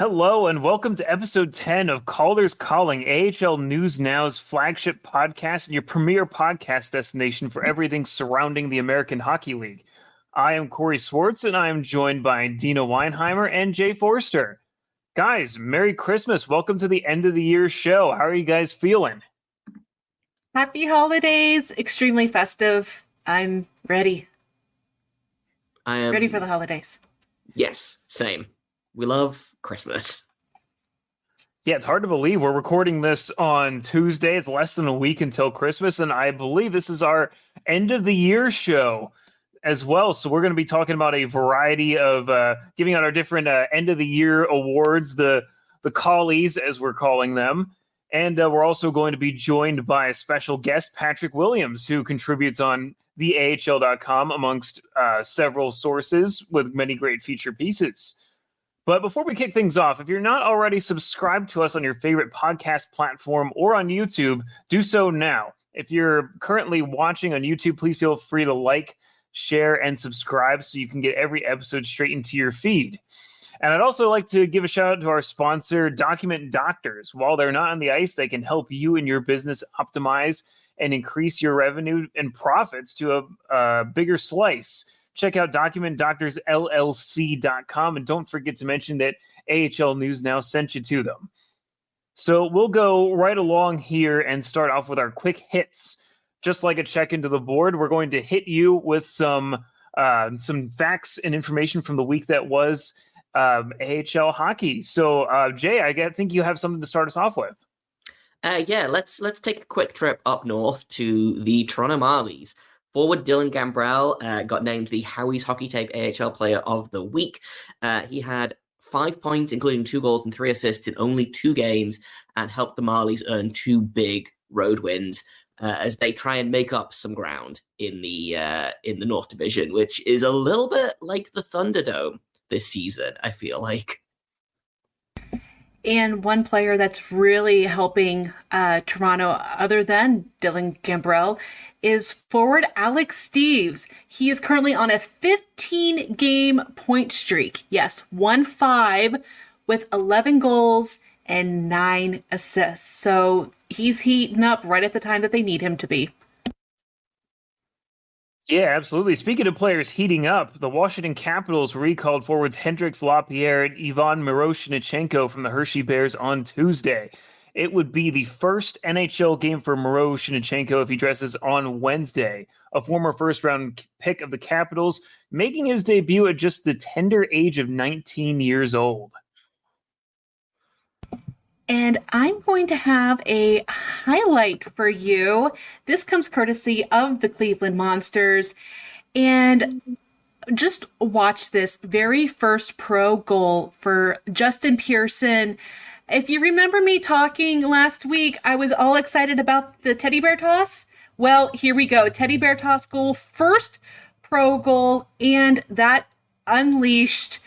Hello and welcome to episode 10 of Calder's Calling, AHL News Now's flagship podcast and your premier podcast destination for everything surrounding the American Hockey League. I am Corey Swartz and I am joined by Deana Weinheimer and Jay Forster. Guys, Merry Christmas. Welcome to the end of the year show. How are you guys feeling? Happy holidays. Extremely festive. I'm ready. I am ready for the holidays. Yes, same. We love Christmas. Yeah, it's hard to believe we're recording this on Tuesday. It's less than a week until Christmas, and I believe this is our end of the year show as well. So we're going to be talking about a variety of giving out our different end of the year awards, the Collies as we're calling them. And we're also going to be joined by a special guest, Patrick Williams, who contributes on the AHL.com amongst several sources with many great feature pieces. But before we kick things off, if you're not already subscribed to us on your favorite podcast platform or on YouTube, do so now. If you're currently watching on YouTube, please feel free to like, share, and subscribe so you can get every episode straight into your feed. And I'd also like to give a shout out to our sponsor, Document Doctors. While they're not on the ice, they can help you and your business optimize and increase your revenue and profits to a bigger slice. Check out DocumentDoctorsLLC.com and don't forget to mention that AHL News Now sent you to them. So we'll go right along here and start off with our quick hits. Just like a check into the board, we're going to hit you with some facts and information from the week that was AHL hockey. So Jay, I think you have something to start us off with. Let's take a quick trip up north to the Toronto Marlies. Forward Dylan Gambrell got named the Howie's Hockey Tape AHL Player of the Week. He had 5 points, including 2 goals and 3 assists in only 2 games, and helped the Marlies earn 2 big road wins as they try and make up some ground in the North Division, which is a little bit like the Thunderdome this season, I feel like. And one player that's really helping Toronto, other than Dylan Gambrell, is forward Alex Steeves. He is currently on a 15-game point streak. Yes, 1-5 with 11 goals and 9 assists. So he's heating up right at the time that they need him to be. Yeah, absolutely. Speaking of players heating up, the Washington Capitals recalled forwards Hendrix Lapierre and Ivan Miroshnichenko from the Hershey Bears on Tuesday. It would be the first NHL game for Miroshnichenko if he dresses on Wednesday, a former first-round pick of the Capitals, making his debut at just the tender age of 19 years old. And I'm going to have a highlight for you. This comes courtesy of the Cleveland Monsters. And just watch this very first pro goal for Justin Pearson. If you remember me talking last week, I was all excited about the teddy bear toss. Well, here we go. Teddy bear toss goal, first pro goal, and that unleashed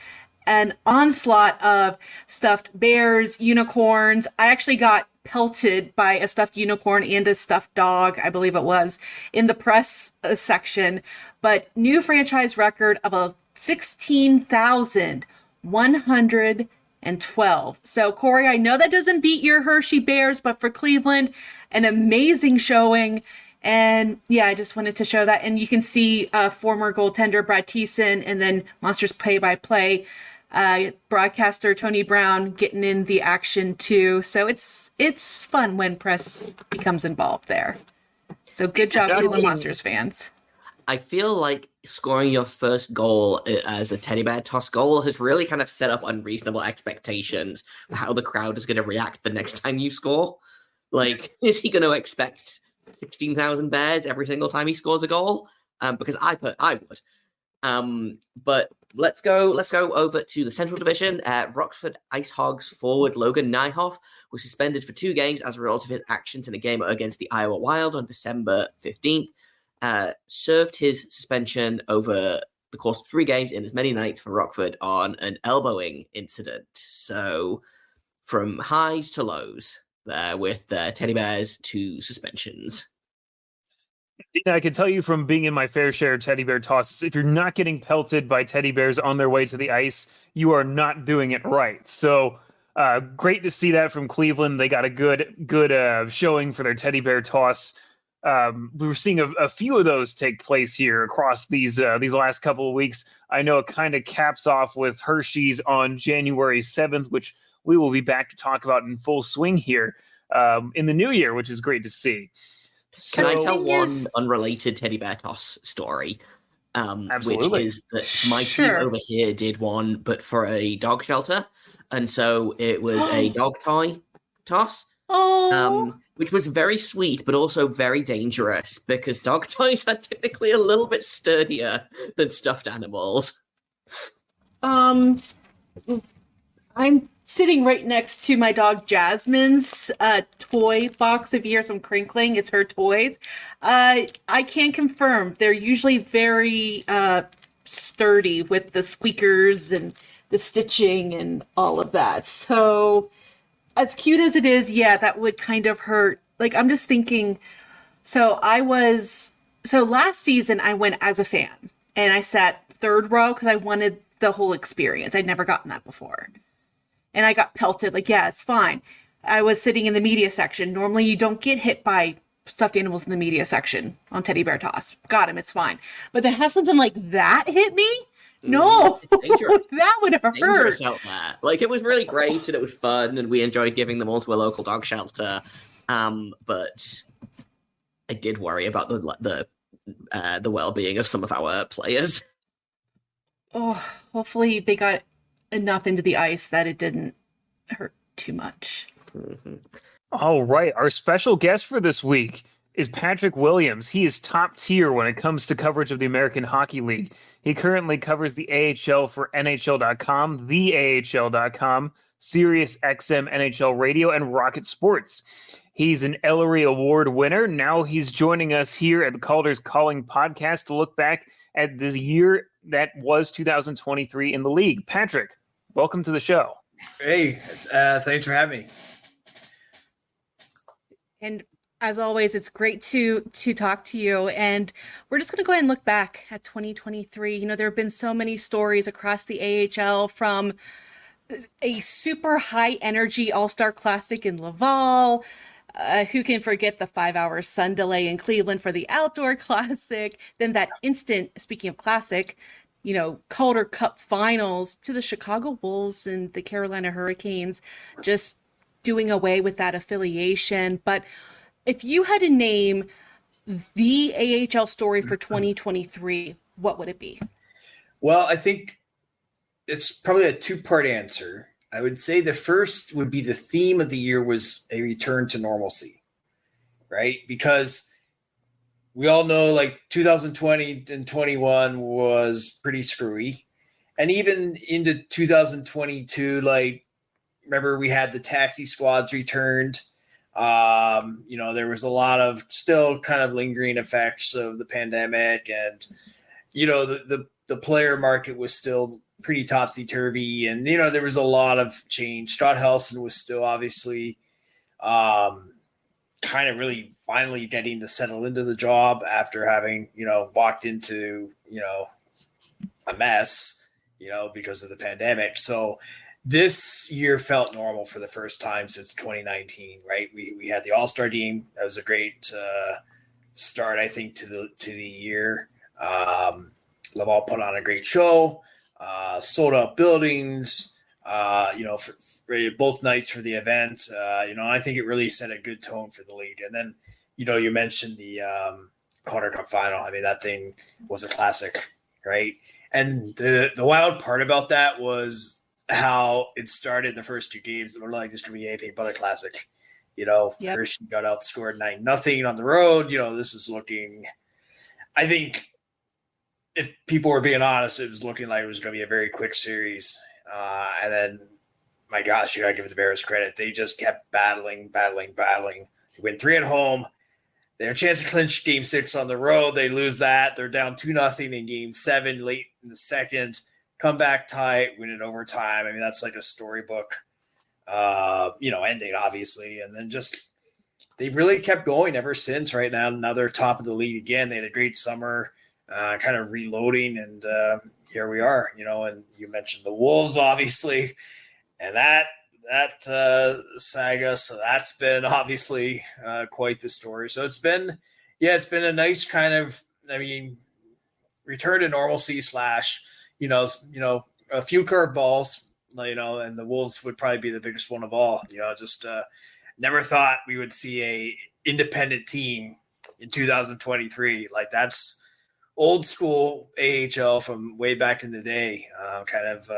an onslaught of stuffed bears, unicorns. I actually got pelted by a stuffed unicorn and a stuffed dog, I believe it was, in the press section. But new franchise record of 16,112. So, Corey, I know that doesn't beat your Hershey Bears, but for Cleveland, an amazing showing. And yeah, I just wanted to show that. And you can see former goaltender Brad Thiessen and then Monsters play-by-play broadcaster Tony Brown getting in the action too. So it's fun when press becomes involved there. So good job, Cleveland Monsters fans. I feel like scoring your first goal as a teddy bear toss goal has really kind of set up unreasonable expectations for how the crowd is going to react the next time you score. Like, is he going to expect 16,000 bears every single time he scores a goal? Because I would. But let's go over to the Central Division. Rockford IceHogs forward Logan Nijhoff was suspended for 2 games as a result of his actions in a game against the Iowa Wild on December 15th. Served his suspension over the course of 3 games in as many nights for Rockford on an elbowing incident. So from highs to lows with teddy bears to suspensions. I can tell you from being in my fair share of teddy bear tosses, if you're not getting pelted by teddy bears on their way to the ice, you are not doing it right. So Great to see that from Cleveland. They got a good showing for their teddy bear toss. We're seeing a few of those take place here across these last couple of weeks. I know it kind of caps off with Hershey's on January 7th, which we will be back to talk about in full swing here in the new year, which is great to see. Can I tell one unrelated teddy bear toss story? Absolutely. Which is that my team over here did one, but for a dog shelter. And so it was a dog tie toss. Which was very sweet, but also very dangerous because dog toys are typically a little bit sturdier than stuffed animals. I'm sitting right next to my dog Jasmine's toy box of years from Crinkling. It's her toys. I can confirm they're usually very sturdy with the squeakers and the stitching and all of that. So as cute as it is, yeah, that would kind of hurt. Like, I'm just thinking, so last season I went as a fan and I sat third row because I wanted the whole experience. I'd never gotten that before. And I got pelted. Like, yeah, it's fine. I was sitting in the media section. Normally you don't get hit by stuffed animals in the media section on Teddy Bear Toss. Got him. It's fine. But to have something like that hit me? No, that would hurt. Out there. Like, it was really great and it was fun and we enjoyed giving them all to a local dog shelter. But I did worry about the well-being of some of our players. Oh, hopefully they got enough into the ice that it didn't hurt too much. Mm-hmm. All right, our special guest for this week is Patrick Williams. He is top tier when it comes to coverage of the American Hockey League. He currently covers the AHL for NHL.com, theAHL.com, Sirius XM NHL Radio, and Rocket Sports. He's an Ellery Award winner. Now he's joining us here at the Calder's Calling podcast to look back at the year that was 2023 in the league. Patrick, welcome to the show. Hey, thanks for having me. And as always, it's great to talk to you. And we're just going to go ahead and look back at 2023. You know, there have been so many stories across the AHL, from a super high energy All-Star Classic in Laval. Who can forget the 5-hour sun delay in Cleveland for the Outdoor Classic? Then that instant, speaking of classic, you know, Calder Cup finals, to the Chicago Bulls and the Carolina Hurricanes just doing away with that affiliation. But if you had to name the AHL story for 2023, what would it be? Well, I think it's probably a two-part answer. I would say the first would be the theme of the year was a return to normalcy, right? Because we all know, like, 2020 and 21 was pretty screwy. And even into 2022, like, remember we had the taxi squads returned. You know, there was a lot of still kind of lingering effects of the pandemic, and, you know, the player market was still pretty topsy-turvy, and, you know, there was a lot of change. Scott Helson was still obviously kind of really finally getting to settle into the job after having, you know, walked into, you know, a mess, you know, because of the pandemic. So this year felt normal for the first time since 2019, right? We had the All-Star game. That was a great start, I think, to the year. Laval put on a great show, sold out buildings, you know, for both nights for the event. You know, I think it really set a good tone for the league. And then, you know, you mentioned the Calder Cup final. I mean, that thing was a classic, right? And the wild part about that was how it started. The first two games that were like, just going to be anything but a classic. You know, yep. Hershey got outscored 9-0 on the road. You know, this is looking, I think, if people were being honest, it was looking like it was going to be a very quick series. And then, my gosh, you got to give the Bears credit. They just kept battling. They win 3 at home. They have a chance to clinch Game 6 on the road. They lose that. They're down 2-0 in Game 7 late in the second. Come back tight, win it overtime. I mean, that's like a storybook, you know, ending, obviously. And then just they've really kept going ever since. Right now they're top of the league again. They had a great summer. Kind of reloading, and here we are, you know. And you mentioned the Wolves, obviously, and that that saga. So that's been obviously quite the story. So it's been a nice kind of, return to normalcy / a few curveballs, and the Wolves would probably be the biggest one of all. Just never thought we would see a independent team in 2023. Like, that's old school AHL from way back in the day, kind of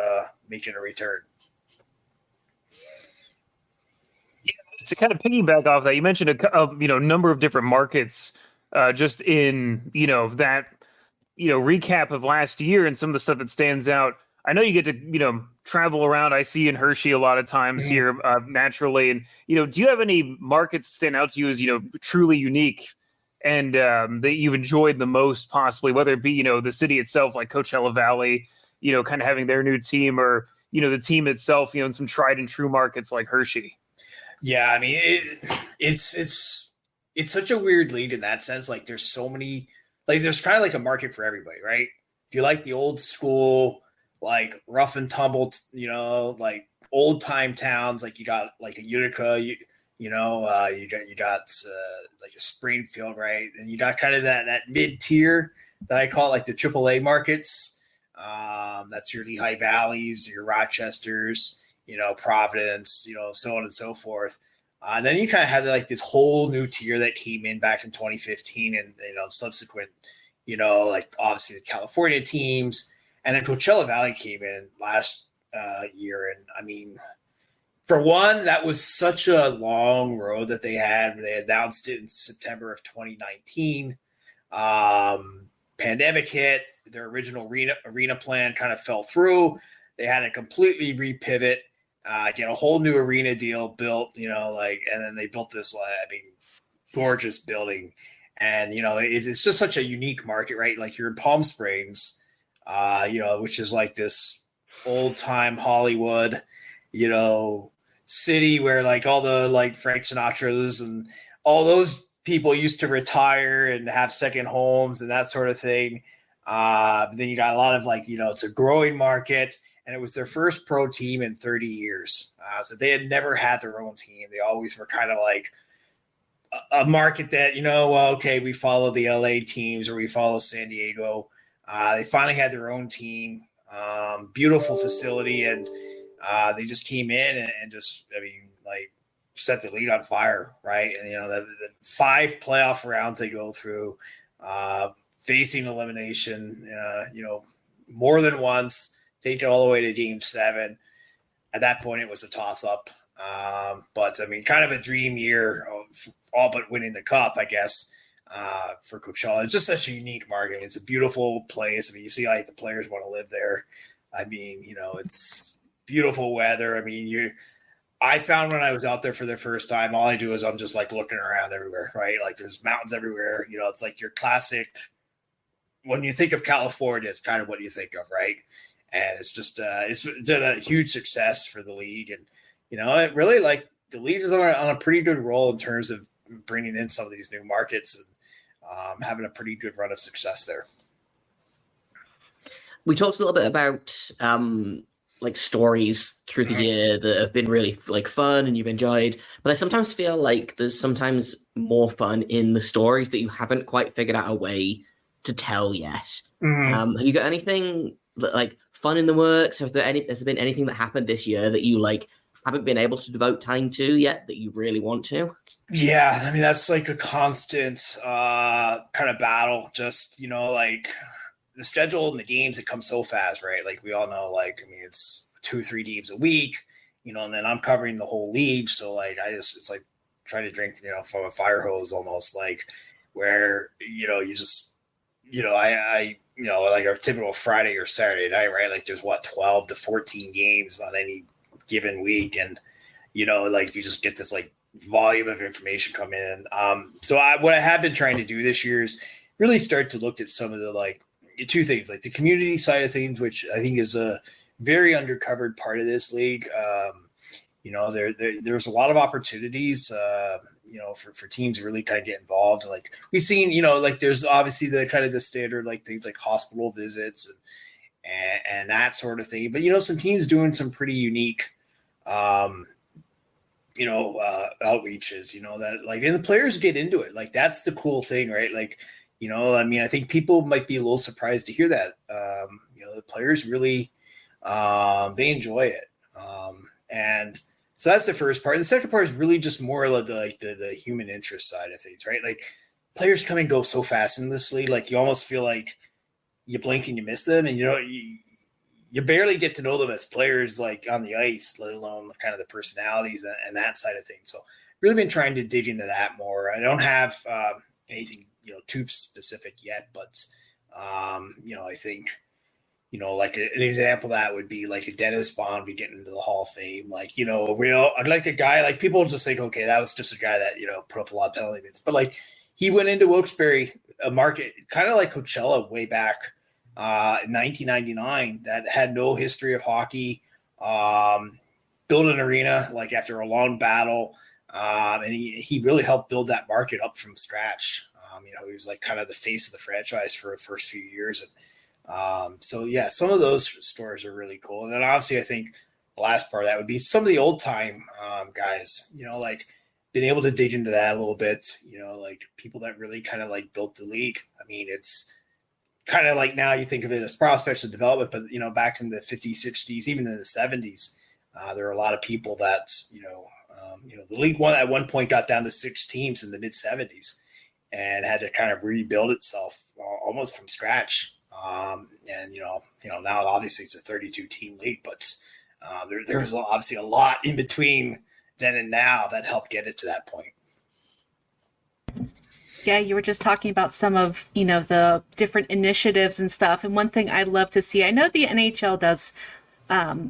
making a return. To kind of piggyback off that, you mentioned a number of different markets just in that recap of last year and some of the stuff that stands out. I know you get to travel around. I see you in Hershey a lot of times here naturally, and do you have any markets stand out to you as truly unique and that you've enjoyed the most, possibly, whether it be the city itself, like Coachella Valley, kind of having their new team, or the team itself, in some tried and true markets like Hershey? Yeah, I mean, it's such a weird league in that sense. Like, there's so many, like, there's kind of like a market for everybody, right? If you like the old school, like rough and tumble, like old time towns, like you got like a Utica, you got like a Springfield, right? And you got kind of that mid tier that I call like the AAA markets. That's your Lehigh Valleys, your Rochesters, Providence, so on and so forth. And then you kind of had like this whole new tier that came in back in 2015 and, subsequent, like obviously the California teams. And then Coachella Valley came in last year. And I mean, for one, that was such a long road that they had. They announced it in September of 2019. Pandemic hit. Their original arena plan kind of fell through. They had to completely repivot, get a whole new arena deal built, and then they built this, gorgeous building. And, it's just such a unique market, right? Like, you're in Palm Springs, which is like this old time Hollywood, city where like all the like Frank Sinatras and all those people used to retire and have second homes and that sort of thing. But then you got a lot of like, it's a growing market, and it was their first pro team in 30 years. So they had never had their own team. They always were kind of like a market that, okay, we follow the LA teams or we follow San Diego. They finally had their own team, beautiful facility, and they just came in and just, set the league on fire, right? And, the 5 playoff rounds they go through, facing elimination, more than once, take it all the way to Game 7. At that point, it was a toss-up. But, kind of a dream year of all but winning the cup, I guess, for Coachella. It's just such a unique market. It's a beautiful place. You see like the players want to live there. It's beautiful weather. I found when I was out there for the first time, all I do is I'm just like looking around everywhere, right? Like, there's mountains everywhere. It's like your classic, when you think of California, it's kind of what you think of, right? And it's just, it's been a huge success for the league. And, it really, like, the league is on a pretty good roll in terms of bringing in some of these new markets and having a pretty good run of success there. We talked a little bit about like stories through the year that have been really like fun and you've enjoyed, but I sometimes feel like there's sometimes more fun in the stories that you haven't quite figured out a way to tell yet. Have you got anything like fun in the works? Has there been anything that happened this year that you like haven't been able to devote time to yet that you really want to? Yeah, that's like a constant kind of battle. Just, like the schedule and the games, it comes so fast, right? Like, we all know, it's 2-3 games a week, and then I'm covering the whole league. So like, it's like trying to drink, from a fire hose almost, like, where, you just, I like our typical Friday or Saturday night, right? Like, there's 12 to 14 games on any given week. And, like, you just get this like volume of information come in. So what I have been trying to do this year is really start to look at some of the like two things, like the community side of things, which I think is a very undercovered part of this league. There's a lot of opportunities, for teams to really kind of get involved. Like, we've seen, like, there's obviously the kind of the standard, like, things like hospital visits and that sort of thing. But, some teams doing some pretty unique, outreaches, that like, and the players get into it. Like, that's the cool thing, right? Like, I mean, I think people might be a little surprised to hear that. The players really, they enjoy it. And so that's the first part. And the second part is really just more like the human interest side of things, right? Like, players come and go so fast in this league. Like, you almost feel like you blink and you miss them, and you barely get to know them as players, like on the ice, let alone kind of the personalities and that side of things. So really been trying to dig into that more. I don't have anything, too specific yet, but I think, like an example of that would be like a Dennis Bond be getting into the Hall of Fame. Like, I'd like a guy, like, people just think, okay, that was just a guy that, put up a lot of penalty minutes, but like, he went into Wilkes-Barre, a market kind of like Coachella way back in 1999 that had no history of hockey, built an arena like after a long battle, and he really helped build that market up from scratch. He was like kind of the face of the franchise for the first few years. And so, yeah, some of those stories are really cool. And then obviously I think the last part of that would be some of the old time guys, like being able to dig into that a little bit, like people that really kind of like built the league. I mean, it's kind of like now you think of it as prospects and development, but, back in the 50s, 60s, even in the 70s, there are a lot of people that, the league at one point got down to 6 teams in the mid 70s and had to kind of rebuild itself almost from scratch. And, now obviously it's a 32 team league, but there's obviously a lot in between then and now that helped get it to that point. Yeah, you were just talking about some of, the different initiatives and stuff. And one thing I'd love to see, I know the NHL does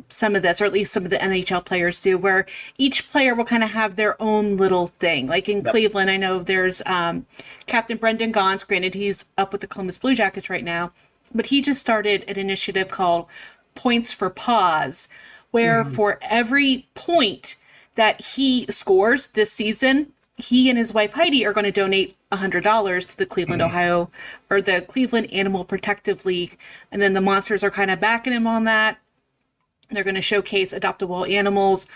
some of this, or at least some of the NHL players do, where each player will kind of have their own little thing. Like in Cleveland, I know there's Captain Brendan Gaunce. Granted, he's up with the Columbus Blue Jackets right now, but he just started an initiative called Points for Pause, where for every point that he scores this season, he and his wife Heidi are going to donate $100 to the Cleveland, Ohio, or the Cleveland Animal Protective League. And then the Monsters are kind of backing him on that. They're going to showcase adoptable animals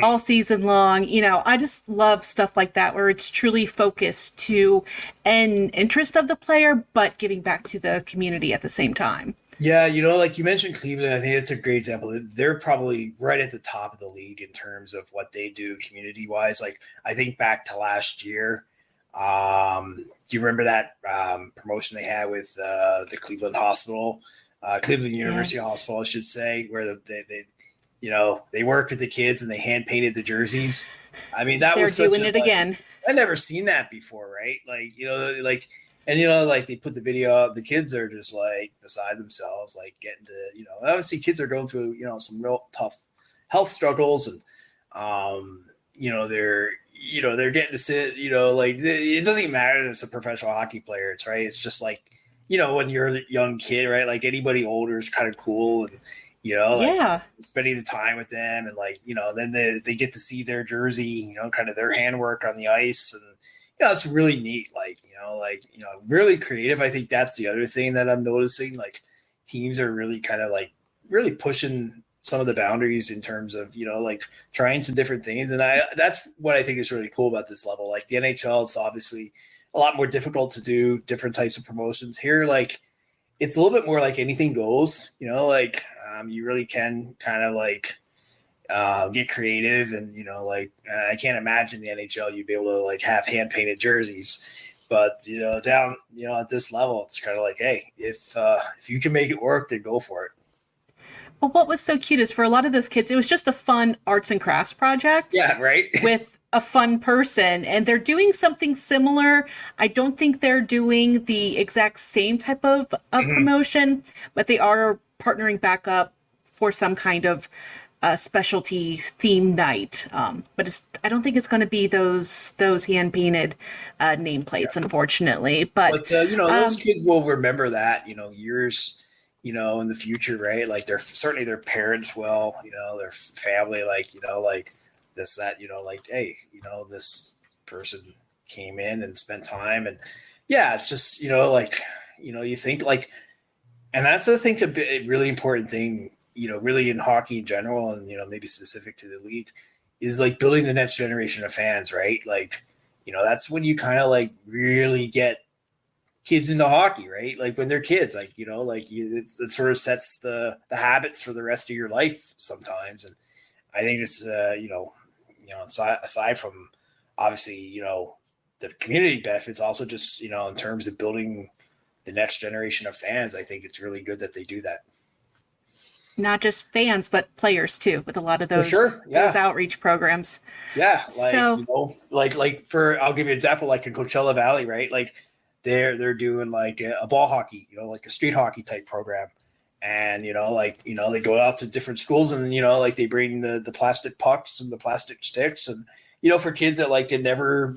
all season long. I just love stuff like that, where it's truly focused to an interest of the player, but giving back to the community at the same time. Yeah, like you mentioned Cleveland, I think it's a great example. They're probably right at the top of the league in terms of what they do community-wise. Like, I think back to last year, do you remember that promotion they had with the Cleveland Hospital, Cleveland University Hospital, I should say, where they worked with the kids and they hand painted the jerseys. I mean, they're doing it again. I'd never seen that before, right? Like, like they put the video out, the kids are just like beside themselves, like getting to, obviously kids are going through, some real tough health struggles, and they're getting to sit, like it doesn't even matter that it's a professional hockey player. It's right. It's just like, when you're a young kid, right? Like anybody older is kind of cool, and spending the time with them, and like, then they get to see their jersey, kind of their handwork on the ice, and it's really neat. Like, really creative. I think that's the other thing that I'm noticing. Like, teams are really kind of like really pushing some of the boundaries in terms of, like trying some different things. And that's what I think is really cool about this level. Like the NHL, it's obviously a lot more difficult to do different types of promotions here. Like, it's a little bit more like anything goes, like you really can kind of like get creative, and like I can't imagine the NHL you'd be able to like have hand painted jerseys, but down at this level, it's kind of like, hey, if you can make it work, then go for it. Well, what was so cute is for a lot of those kids, it was just a fun arts and crafts project. Yeah, right. With a fun person, and they're doing something similar. I don't think they're doing the exact same type of promotion, but they are partnering back up for some kind of specialty theme night. But I don't think it's going to be those hand painted nameplates, unfortunately. But those kids will remember that, years, in the future, right? Like certainly their parents will, their family, like, like this, that, like, hey, this person came in and spent time, and it's just, like, you think like, and that's I think a really important thing, really in hockey in general, and maybe specific to the league, is like building the next generation of fans, right? Like, that's when you kind of like really get kids into hockey, right? Like when they're kids, like, it sort of sets the habits for the rest of your life sometimes. And I think it's, aside from obviously, the community benefits, also just, in terms of building the next generation of fans, I think it's really good that they do that. Not just fans, but players too, with a lot of those, sure. those outreach programs. Yeah. Like, I'll give you an example, like in Coachella Valley, right? Like they're doing like a ball hockey, like a street hockey type program. And, they go out to different schools and, like they bring the plastic pucks and the plastic sticks. And, for kids that like had never,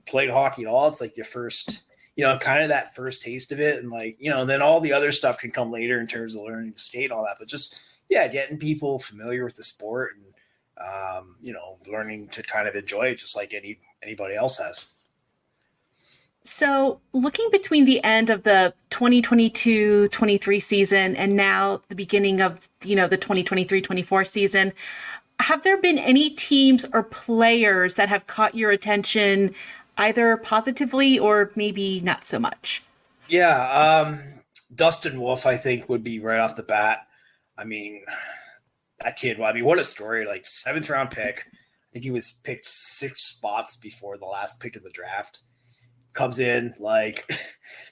played hockey at all, it's like their first, kind of that first taste of it. And like, then all the other stuff can come later in terms of learning to skate and all that. But just, getting people familiar with the sport and, learning to kind of enjoy it just like anybody else has. So looking between the end of the 2022-23 season and now the beginning of, the 2023-24 season, have there been any teams or players that have caught your attention either positively or maybe not so much? Yeah. Dustin Wolf, I think, would be right off the bat. I mean, that kid, what a story. Like 7th round pick. I think he was picked 6 spots before the last pick of the draft. Comes in like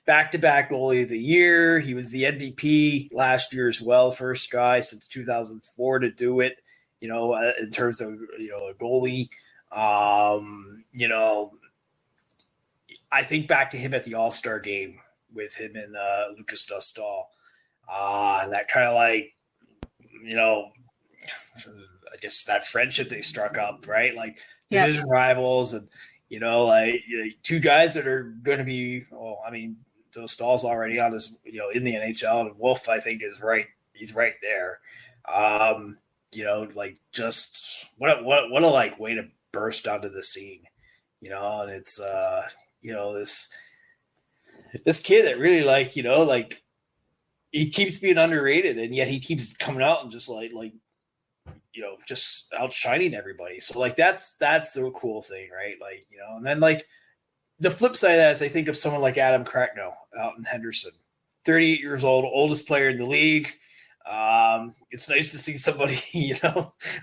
back-to-back goalie of the year. He was the MVP last year as well. First guy since 2004 to do it, in terms of, a goalie. I think back to him at the All-Star game with him and Lucas Dostal. And that kind of like, I guess that friendship they struck up, right? Like division rivals and, like 2 guys that are going to be, Dostal's already on this, in the NHL, and Wolf, I think, he's right there. Like just what a like way to burst onto the scene, and it's, this kid that really like, like he keeps being underrated and yet he keeps coming out and just like, just outshining everybody. So like, that's the cool thing, right? Like, and then like the flip side of that is I think of someone like Adam Cracknell out in Henderson, 38 years old, oldest player in the league. It's nice to see somebody,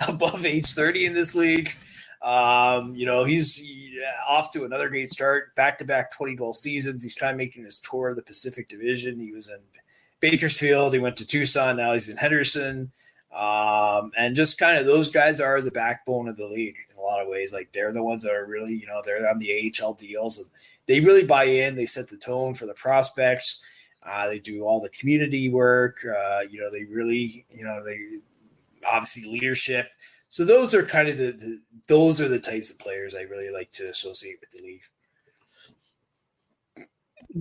above age 30 in this league. He's off to another great start, back-to-back 20-goal seasons. He's kind of making his tour of the Pacific Division. He was in Bakersfield. He went to Tucson. Now he's in Henderson. And just kind of those guys are the backbone of the league in a lot of ways. Like they're the ones that are really, they're on the AHL deals and they really buy in. They set the tone for the prospects. They do all the community work. They really, they obviously leadership. So those are kind of those are the types of players I really like to associate with the league.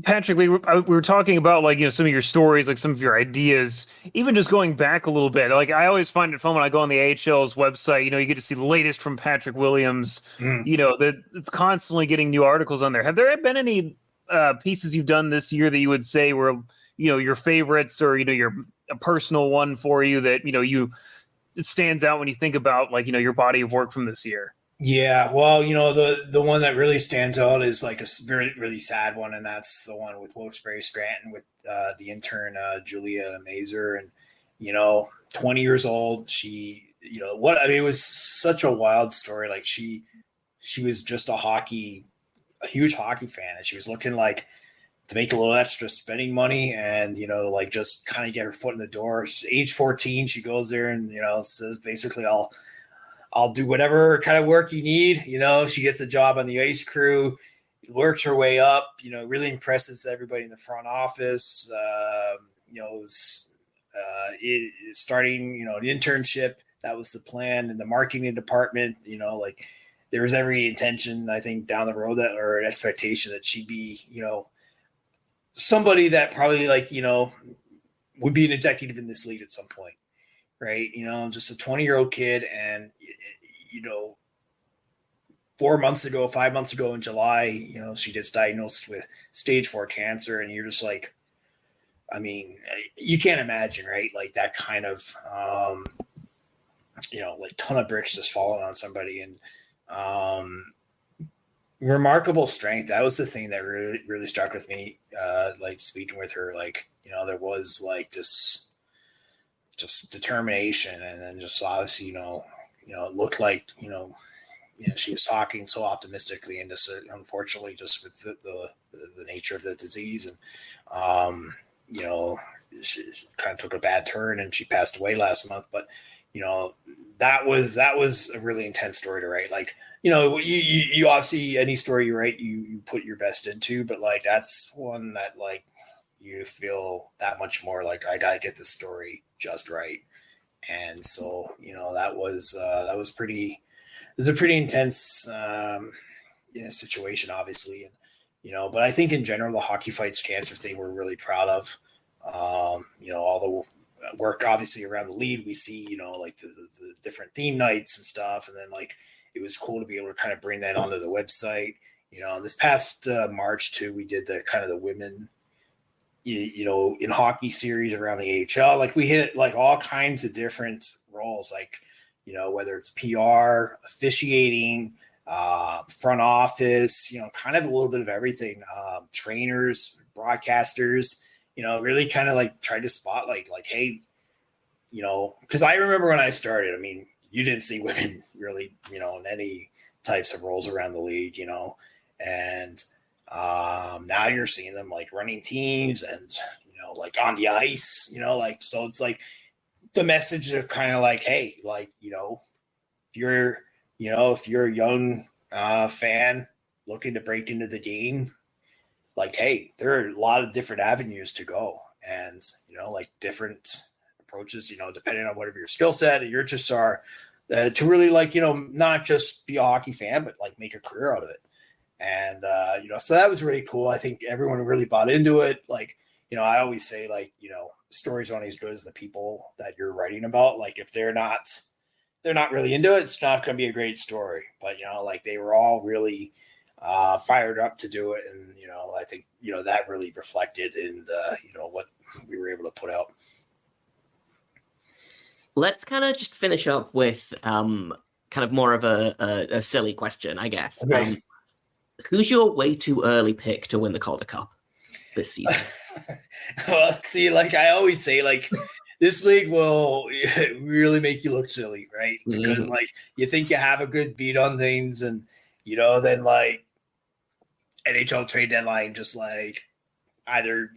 Patrick, we were talking about like, some of your stories, like some of your ideas, even just going back a little bit. Like I always find it fun when I go on the AHL's website, you get to see the latest from Patrick Williams, that it's constantly getting new articles on there. Have there been any pieces you've done this year that you would say were, your favorites or, a personal one for you that, it stands out when you think about like, your body of work from this year? Yeah, well, the one that really stands out is like a very, really sad one, and that's the one with Wilkes-Barre Scranton with the intern Julia Mazer, and 20 years old. She, it was such a wild story. Like she was just a huge hockey fan, and she was looking like to make a little extra spending money, and like just kind of get her foot in the door. She's age 14, she goes there and says basically I'll do whatever kind of work you need. She gets a job on the ice crew, works her way up, really impresses everybody in the front office. Starting, an internship, that was the plan in the marketing department, like there was every intention, I think, down the road that, or an expectation that she'd be, somebody that probably like, would be an executive in this league at some point. Right. Just a 20-year-old kid. And, 5 months ago in July, she gets diagnosed with stage 4 cancer. And you're just like, you can't imagine, right? Like that kind of, like ton of bricks just falling on somebody, and remarkable strength. That was the thing that really, really struck with me. Like speaking with her, like, there was like this just determination, and then just obviously, it looked like, she was talking so optimistically, and just unfortunately, just with the nature of the disease, and she kind of took a bad turn, and she passed away last month. But that was a really intense story to write. Like, you obviously, any story you write, you put your best into, but like that's one that like you feel that much more like I gotta get this story just right. And so that was pretty. It was a pretty intense situation, obviously, and but I think in general the Hockey Fights Cancer thing we're really proud of. All the work obviously around the league, we see like the different theme nights and stuff, and then like it was cool to be able to kind of bring that onto the website. This past March too, we did the kind of the women in hockey series around the AHL. Like we hit like all kinds of different roles, like whether it's PR, officiating, front office, kind of a little bit of everything, trainers, broadcasters, really kind of like tried to spotlight like, hey, because I remember when I started, I mean, you didn't see women really, in any types of roles around the league, and now you're seeing them like running teams and, like on the ice, like, so it's like the message of kind of like, hey, like, if you're a young fan looking to break into the game, like, hey, there are a lot of different avenues to go, and like different approaches, depending on whatever your skill set and your interests are, to really like, not just be a hockey fan, but like make a career out of it. And so that was really cool. I think everyone really bought into it. Like, I always say, like, stories aren't as good as the people that you're writing about. Like, if they're not really into it, it's not going to be a great story. But like they were all really fired up to do it, and I think that really reflected in what we were able to put out. Let's kind of just finish up with kind of more of a silly question, I guess. Okay. Who's your way too early pick to win the Calder Cup this season? Well, see, like I always say, like this league will really make you look silly, right? Because like you think you have a good beat on things, and then like NHL trade deadline just like either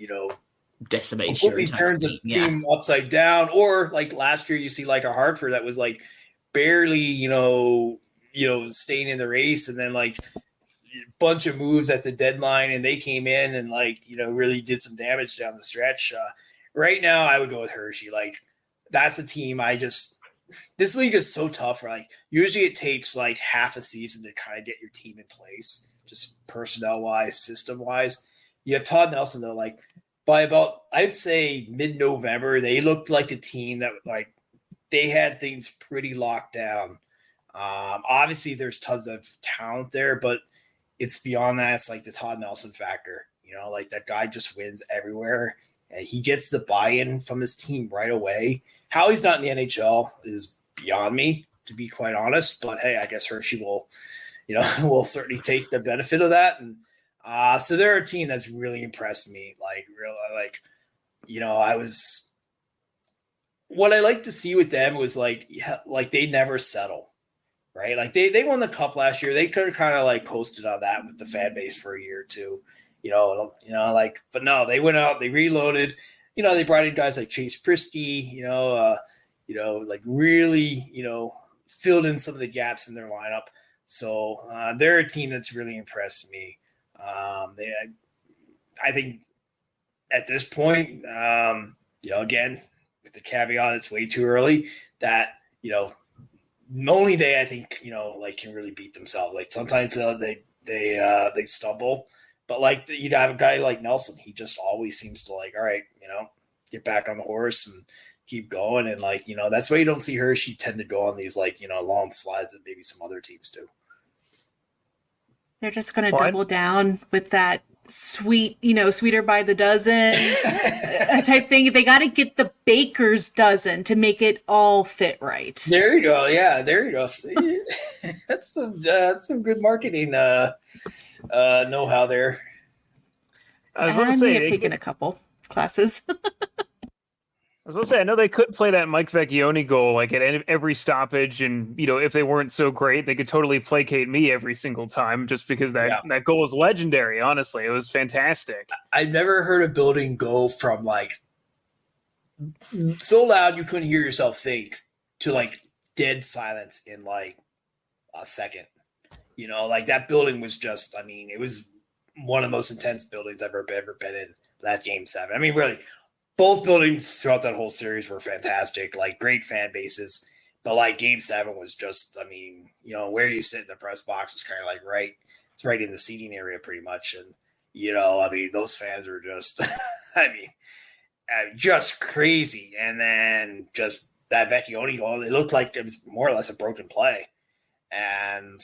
decimates completely turns the team upside down, or like last year you see like a Hartford that was like barely staying in the race, and then like bunch of moves at the deadline, and they came in and like really did some damage down the stretch. Right now I would go with Hershey. Like that's a team this league is so tough, right? Usually it takes like half a season to kind of get your team in place, just personnel wise, system wise. You have Todd Nelson though, like by about I'd say mid-November they looked like a team that like they had things pretty locked down. Obviously there's tons of talent there, but it's beyond that. It's like the Todd Nelson factor, like that guy just wins everywhere, and he gets the buy-in from his team right away. How he's not in the NHL is beyond me, to be quite honest. But hey, I guess Hershey will, will certainly take the benefit of that. And so they're a team that's really impressed me. Like, really, like, what I like to see with them was like they never settle. Right, like they won the cup last year. They could have kind of like coasted on that with the fan base for a year or two, like. But no, they went out, they reloaded. They brought in guys like Chase Prisky. Like really, filled in some of the gaps in their lineup. So they're a team that's really impressed me. I think at this point, again with the caveat, it's way too early. That only they, I think, like can really beat themselves. Like sometimes they stumble, but like you'd have a guy like Nelson. He just always seems to like, all right, get back on the horse and keep going. And like, that's why you don't see Hershey tend to go on these like, long slides that maybe some other teams do. They're just going to double down with that sweeter by the dozen type thing. They got to get the baker's dozen to make it all fit right. There you go. Yeah, there you go. That's some good marketing know-how there. I was going to say, may have taken a couple classes. I was going to say, I know they could play that Mike Vecchione goal like at every stoppage, and if they weren't so great, they could totally placate me every single time, just because that goal is legendary. Honestly, it was fantastic. I've never heard a building go from like so loud you couldn't hear yourself think to like dead silence in like a second. Like that building was just, I mean, it was one of the most intense buildings I've ever been in. That Game 7. I mean, really. Both buildings throughout that whole series were fantastic, like great fan bases. But like Game 7 was just, I mean, where you sit in the press box is kind of like it's right in the seating area pretty much. And, I mean, those fans are just, I mean, just crazy. And then just that Vecchione goal, it looked like it was more or less a broken play. And,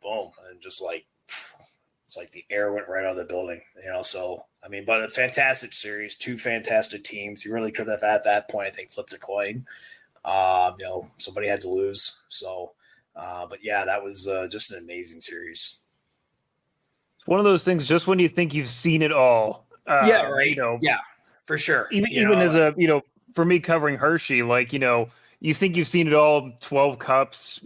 boom. And just like, it's like the air went right out of the building, so, I mean, but a fantastic series, two fantastic teams. You really could have, at that point, I think, flipped a coin. Somebody had to lose. So, but yeah, that was just an amazing series. It's one of those things, just when you think you've seen it all. Yeah, right. Yeah, for sure. Even as a, for me covering Hershey, like, you think you've seen it all, 12 cups,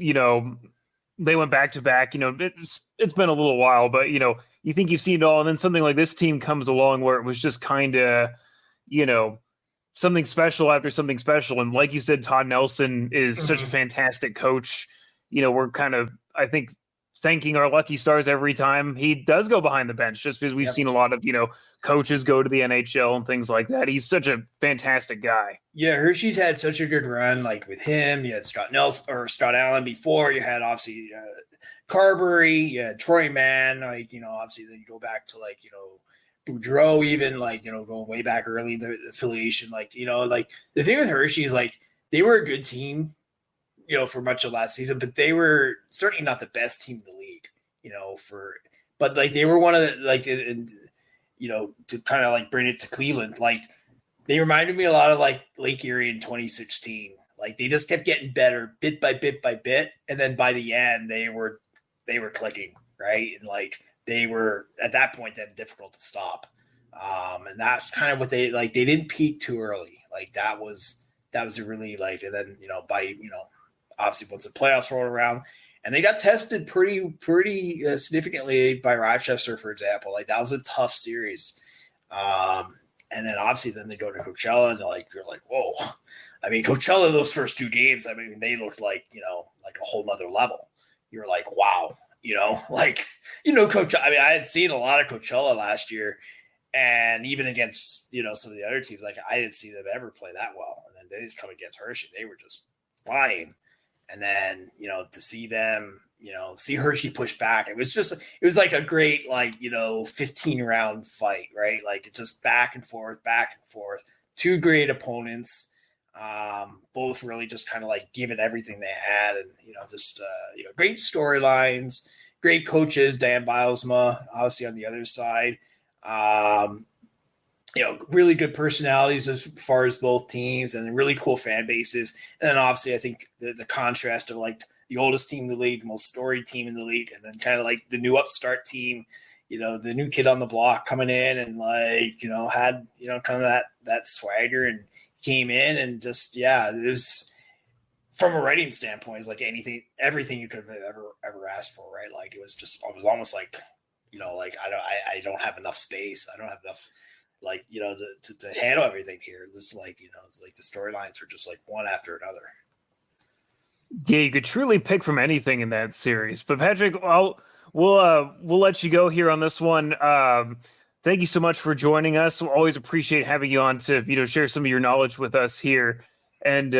they went back to back. It's been a little while, but you think you've seen it all, and then something like this team comes along where it was just kind of, something special after something special. And like you said, Todd Nelson is such a fantastic coach. We're kind of, I think, thanking our lucky stars every time he does go behind the bench, just because we've seen a lot of, coaches go to the NHL and things like that. He's such a fantastic guy. Yeah, Hershey's had such a good run, like with him. You had Scott Nelson or Scott Allen before. You had obviously Carberry, you had Troy Mann, like, obviously then you go back to like, Boudreaux, even like, going way back early, the affiliation, like, like the thing with Hershey is like they were a good team, for much of last season, but they were certainly not the best team in the league, but like they were one of the, like, and to kind of like bring it to Cleveland, like they reminded me a lot of like Lake Erie in 2016. Like they just kept getting better bit by bit by bit. And then by the end they were clicking, right? And like they were at that point then difficult to stop. And that's kind of what they didn't peak too early. Like that was a really like, and then, obviously once the playoffs rolled around and they got tested pretty significantly by Rochester, for example. Like that was a tough series. And then obviously then they go to Coachella and you're like, whoa. I mean, Coachella, those first two games, I mean, they looked like, like a whole nother level. You're like, wow, Coachella. I mean, I had seen a lot of Coachella last year, and even against, some of the other teams, like I didn't see them ever play that well. And then they just come against Hershey. They were just flying. And then, to see them, see Hershey push back. It was like a great, 15 round fight, right? Like it's just back and forth. Two great opponents, both really just kind of like giving everything they had. And, great storylines, great coaches, Dan Bilesma, obviously on the other side. Really good personalities as far as both teams, and really cool fan bases. And then obviously I think the contrast of like the oldest team in the league, the most storied team in the league, and then kind of like the new upstart team, the new kid on the block coming in and had, kind of that swagger and came in and just, it was, from a writing standpoint, it's like everything you could have ever asked for, right? Like it was almost like, I don't have enough space. I don't have enough, to handle everything here. It was like, it's like the storylines were just like one after another. Yeah, you could truly pick from anything in that series. But Patrick, we'll let you go here on this one. Thank you so much for joining us. We'll always appreciate having you on to share some of your knowledge with us here. And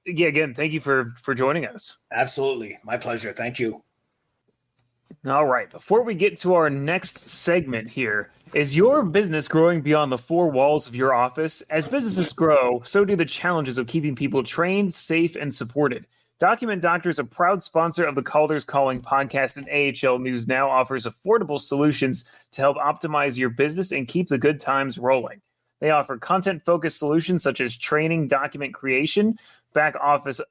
again, thank you for joining us. Absolutely, my pleasure. Thank you. All right. Before we get to our next segment here, is your business growing beyond the four walls of your office? As businesses grow, so do the challenges of keeping people trained, safe, and supported. Document Doctors, a proud sponsor of the Calder's Calling podcast and AHL News Now, offers affordable solutions to help optimize your business and keep the good times rolling. They offer content-focused solutions such as training, document creation, back office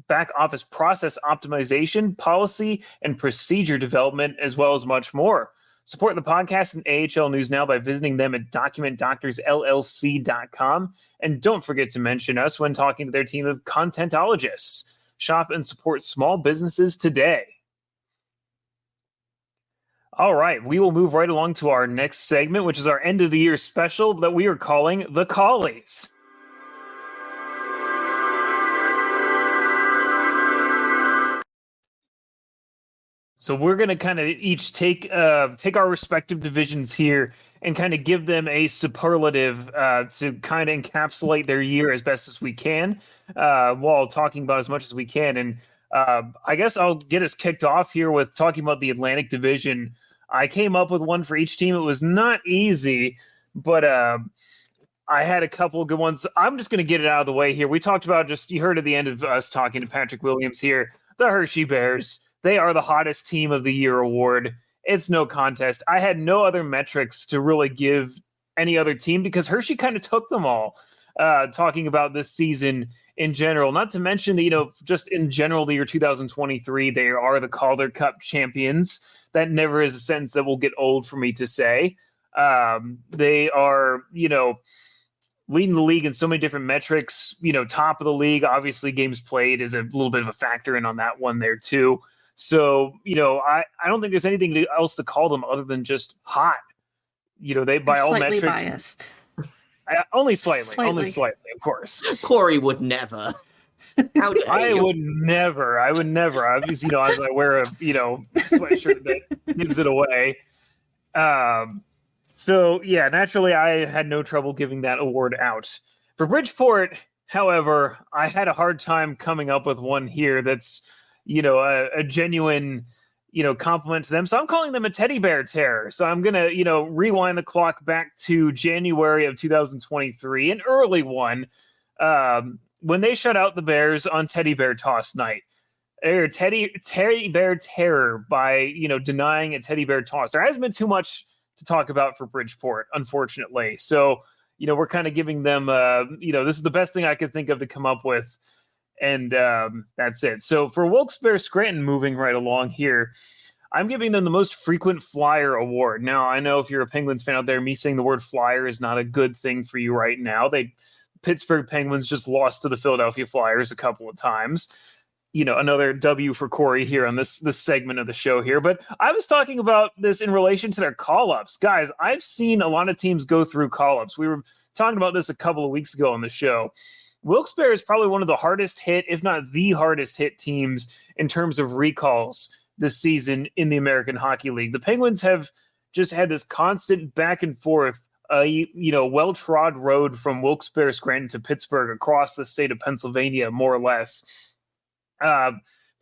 process optimization, policy and procedure development, as well as much more. Support the podcast and AHL News Now by visiting them at documentdoctorsllc.com. And don't forget to mention us when talking to their team of contentologists. Shop and support small businesses today. All right, we will move right along to our next segment, which is our end of the year special that we are calling The Callies. So we're going to kind of each take our respective divisions here and kind of give them a superlative to kind of encapsulate their year as best as we can while talking about as much as we can. And I guess I'll get us kicked off here with talking about the Atlantic Division. I came up with one for each team. It was not easy, but I had a couple of good ones. I'm just going to get it out of the way here. We talked about you heard at the end of us talking to Patrick Williams here, the Hershey Bears. They are the hottest team of the year award. It's no contest. I had no other metrics to really give any other team because Hershey kind of took them all, talking about this season in general. Not to mention that, just in general, the year 2023, they are the Calder Cup champions. That never is a sentence that will get old for me to say. They are, leading the league in so many different metrics, top of the league. Obviously, games played is a little bit of a factor in on that one there, too. So, I don't think there's anything else to call them other than just hot. They, by all metrics, biased. Only slightly, of course. Corey would never. How dare I you? would never. Obviously, as I wear a, sweatshirt that gives it away. So, yeah, naturally, I had no trouble giving that award out. For Bridgeport, however, I had a hard time coming up with one here that's, a genuine, compliment to them. So I'm calling them a teddy bear tear. So I'm going to, rewind the clock back to January of 2023, an early one, when they shut out the Bears on teddy bear toss night. Teddy bear terror by, denying a teddy bear toss. There hasn't been too much to talk about for Bridgeport, unfortunately. So, we're kind of giving them, this is the best thing I could think of to come up with. And that's it. So for Wilkes-Barre Scranton, moving right along here, I'm giving them the most frequent flyer award. Now, I know if you're a Penguins fan out there, me saying the word flyer is not a good thing for you right now. Pittsburgh Penguins just lost to the Philadelphia Flyers a couple of times. Another W for Corey here on this segment of the show here. But I was talking about this in relation to their call-ups. Guys, I've seen a lot of teams go through call-ups. We were talking about this a couple of weeks ago on the show. Wilkes-Barre is probably one of the hardest hit, if not the hardest hit teams in terms of recalls this season in the American Hockey League. The Penguins have just had this constant back and forth, well-trod road from Wilkes-Barre Scranton to Pittsburgh across the state of Pennsylvania, more or less.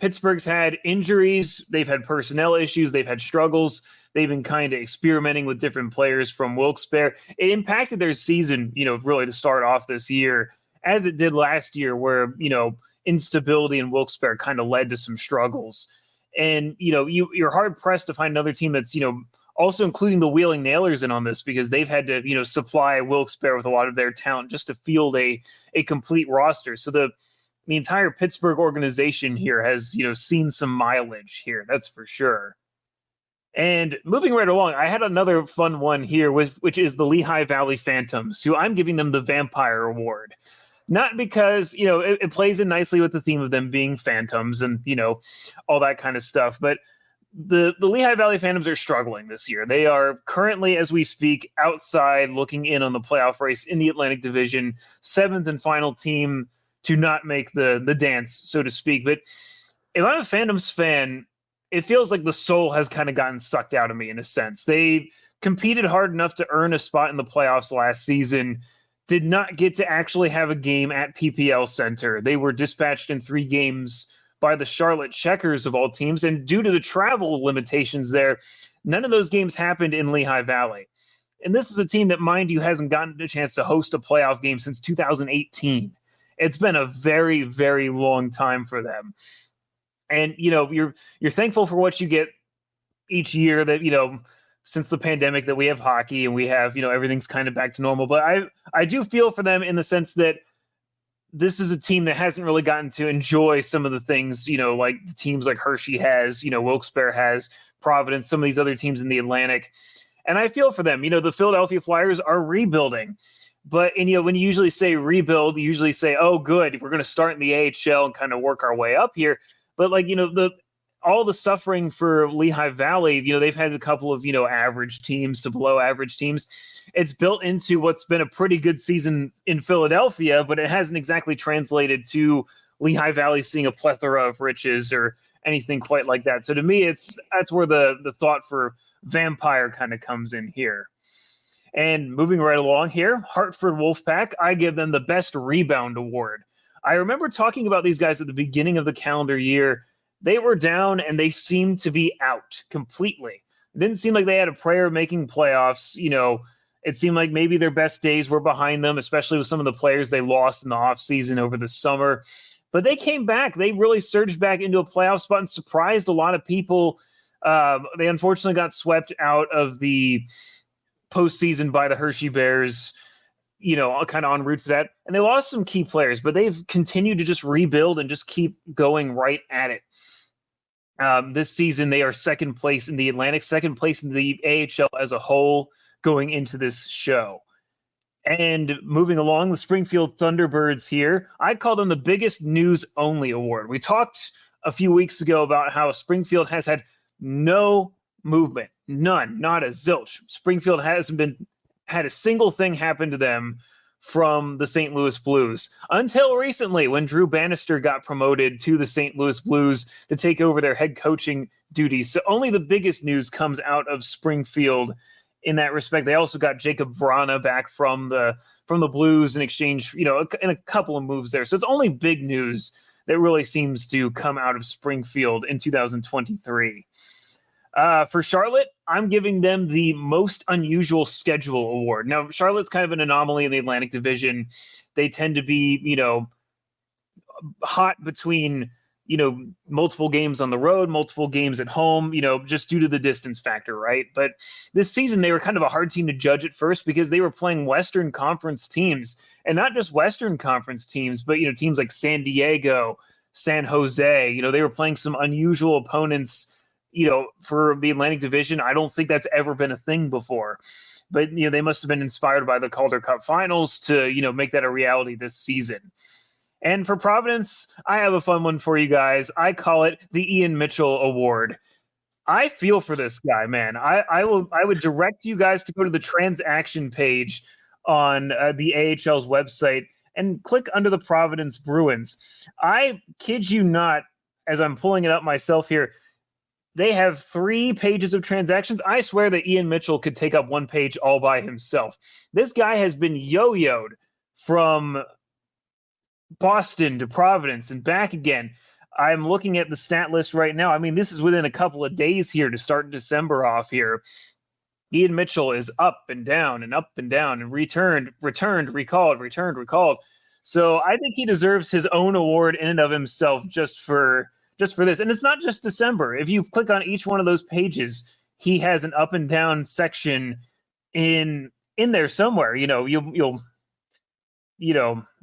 Pittsburgh's had injuries. They've had personnel issues. They've had struggles. They've been kind of experimenting with different players from Wilkes-Barre. It impacted their season, really to start off this year, as it did last year, where, instability in Wilkes-Barre kind of led to some struggles. And, you're hard-pressed to find another team that's, also including the Wheeling Nailers in on this, because they've had to, supply Wilkes-Barre with a lot of their talent just to field a complete roster. So the entire Pittsburgh organization here has, seen some mileage here. That's for sure. And moving right along, I had another fun one here, which is the Lehigh Valley Phantoms, who I'm giving them the Vampire Award. Not because, it plays in nicely with the theme of them being phantoms and, all that kind of stuff. But the Lehigh Valley Phantoms are struggling this year. They are currently, as we speak, outside looking in on the playoff race in the Atlantic Division, 7th and final team to not make the dance, so to speak. But if I'm a Phantoms fan, it feels like the soul has kind of gotten sucked out of me in a sense. They competed hard enough to earn a spot in the playoffs last season, did not get to actually have a game at PPL Center. They were dispatched in 3 games by the Charlotte Checkers of all teams. And due to the travel limitations there, none of those games happened in Lehigh Valley. And this is a team that, mind you, hasn't gotten a chance to host a playoff game since 2018. It's been a very, very long time for them. And, you're thankful for what you get each year that, since the pandemic, that we have hockey and we have, everything's kind of back to normal. But I do feel for them in the sense that this is a team that hasn't really gotten to enjoy some of the things, like the teams like Hershey has, Wilkes-Barre has, Providence, some of these other teams in the Atlantic. And I feel for them. The Philadelphia Flyers are rebuilding. But, when you usually say rebuild, you usually say, oh, good, we're going to start in the AHL and kind of work our way up here. But, all the suffering for Lehigh Valley, they've had a couple of, average teams to below average teams. It's built into what's been a pretty good season in Philadelphia, but it hasn't exactly translated to Lehigh Valley seeing a plethora of riches or anything quite like that. So to me, that's where the thought for vampire kind of comes in here. And moving right along here, Hartford Wolfpack, I give them the best rebound award. I remember talking about these guys at the beginning of the calendar year. They were down and they seemed to be out completely. It didn't seem like they had a prayer of making playoffs. It seemed like maybe their best days were behind them, especially with some of the players they lost in the offseason over the summer. But they came back. They really surged back into a playoff spot and surprised a lot of people. They unfortunately got swept out of the postseason by the Hershey Bears, kind of en route for that. And they lost some key players, but they've continued to just rebuild and just keep going right at it. This season, they are second place in the Atlantic, second place in the AHL as a whole going into this show. And moving along, the Springfield Thunderbirds here, I call them the biggest news-only award. We talked a few weeks ago about how Springfield has had no movement, none, not a zilch. Springfield hasn't had a single thing happen to them from the St. Louis Blues until recently when Drew Bannister got promoted to the St. Louis Blues to take over their head coaching duties. So only the biggest news comes out of Springfield in that respect. They also got Jacob Vrana back from the Blues in exchange, in a couple of moves there. So it's only big news that really seems to come out of Springfield in 2023. For Charlotte, I'm giving them the most unusual schedule award. Now, Charlotte's kind of an anomaly in the Atlantic Division. They tend to be, hot between, multiple games on the road, multiple games at home, just due to the distance factor, right? But this season, they were kind of a hard team to judge at first because they were playing Western Conference teams, and not just Western Conference teams, but, teams like San Diego, San Jose. They were playing some unusual opponents, for the Atlantic Division. I don't think that's ever been a thing before. But, they must have been inspired by the Calder Cup finals to, make that a reality this season. And for Providence, I have a fun one for you guys. I call it the Ian Mitchell Award. I feel for this guy, man. I would direct you guys to go to the transaction page on the AHL's website and click under the Providence Bruins. I kid you not, as I'm pulling it up myself here, they have 3 pages of transactions. I swear that Ian Mitchell could take up 1 page all by himself. This guy has been yo-yoed from Boston to Providence and back again. I'm looking at the stat list right now. I mean, this is within a couple of days here to start December off here. Ian Mitchell is up and down and returned, recalled. So I think he deserves his own award in and of himself just for this. And it's not just December. If you click on each one of those pages, he has an up and down section in there somewhere. You'll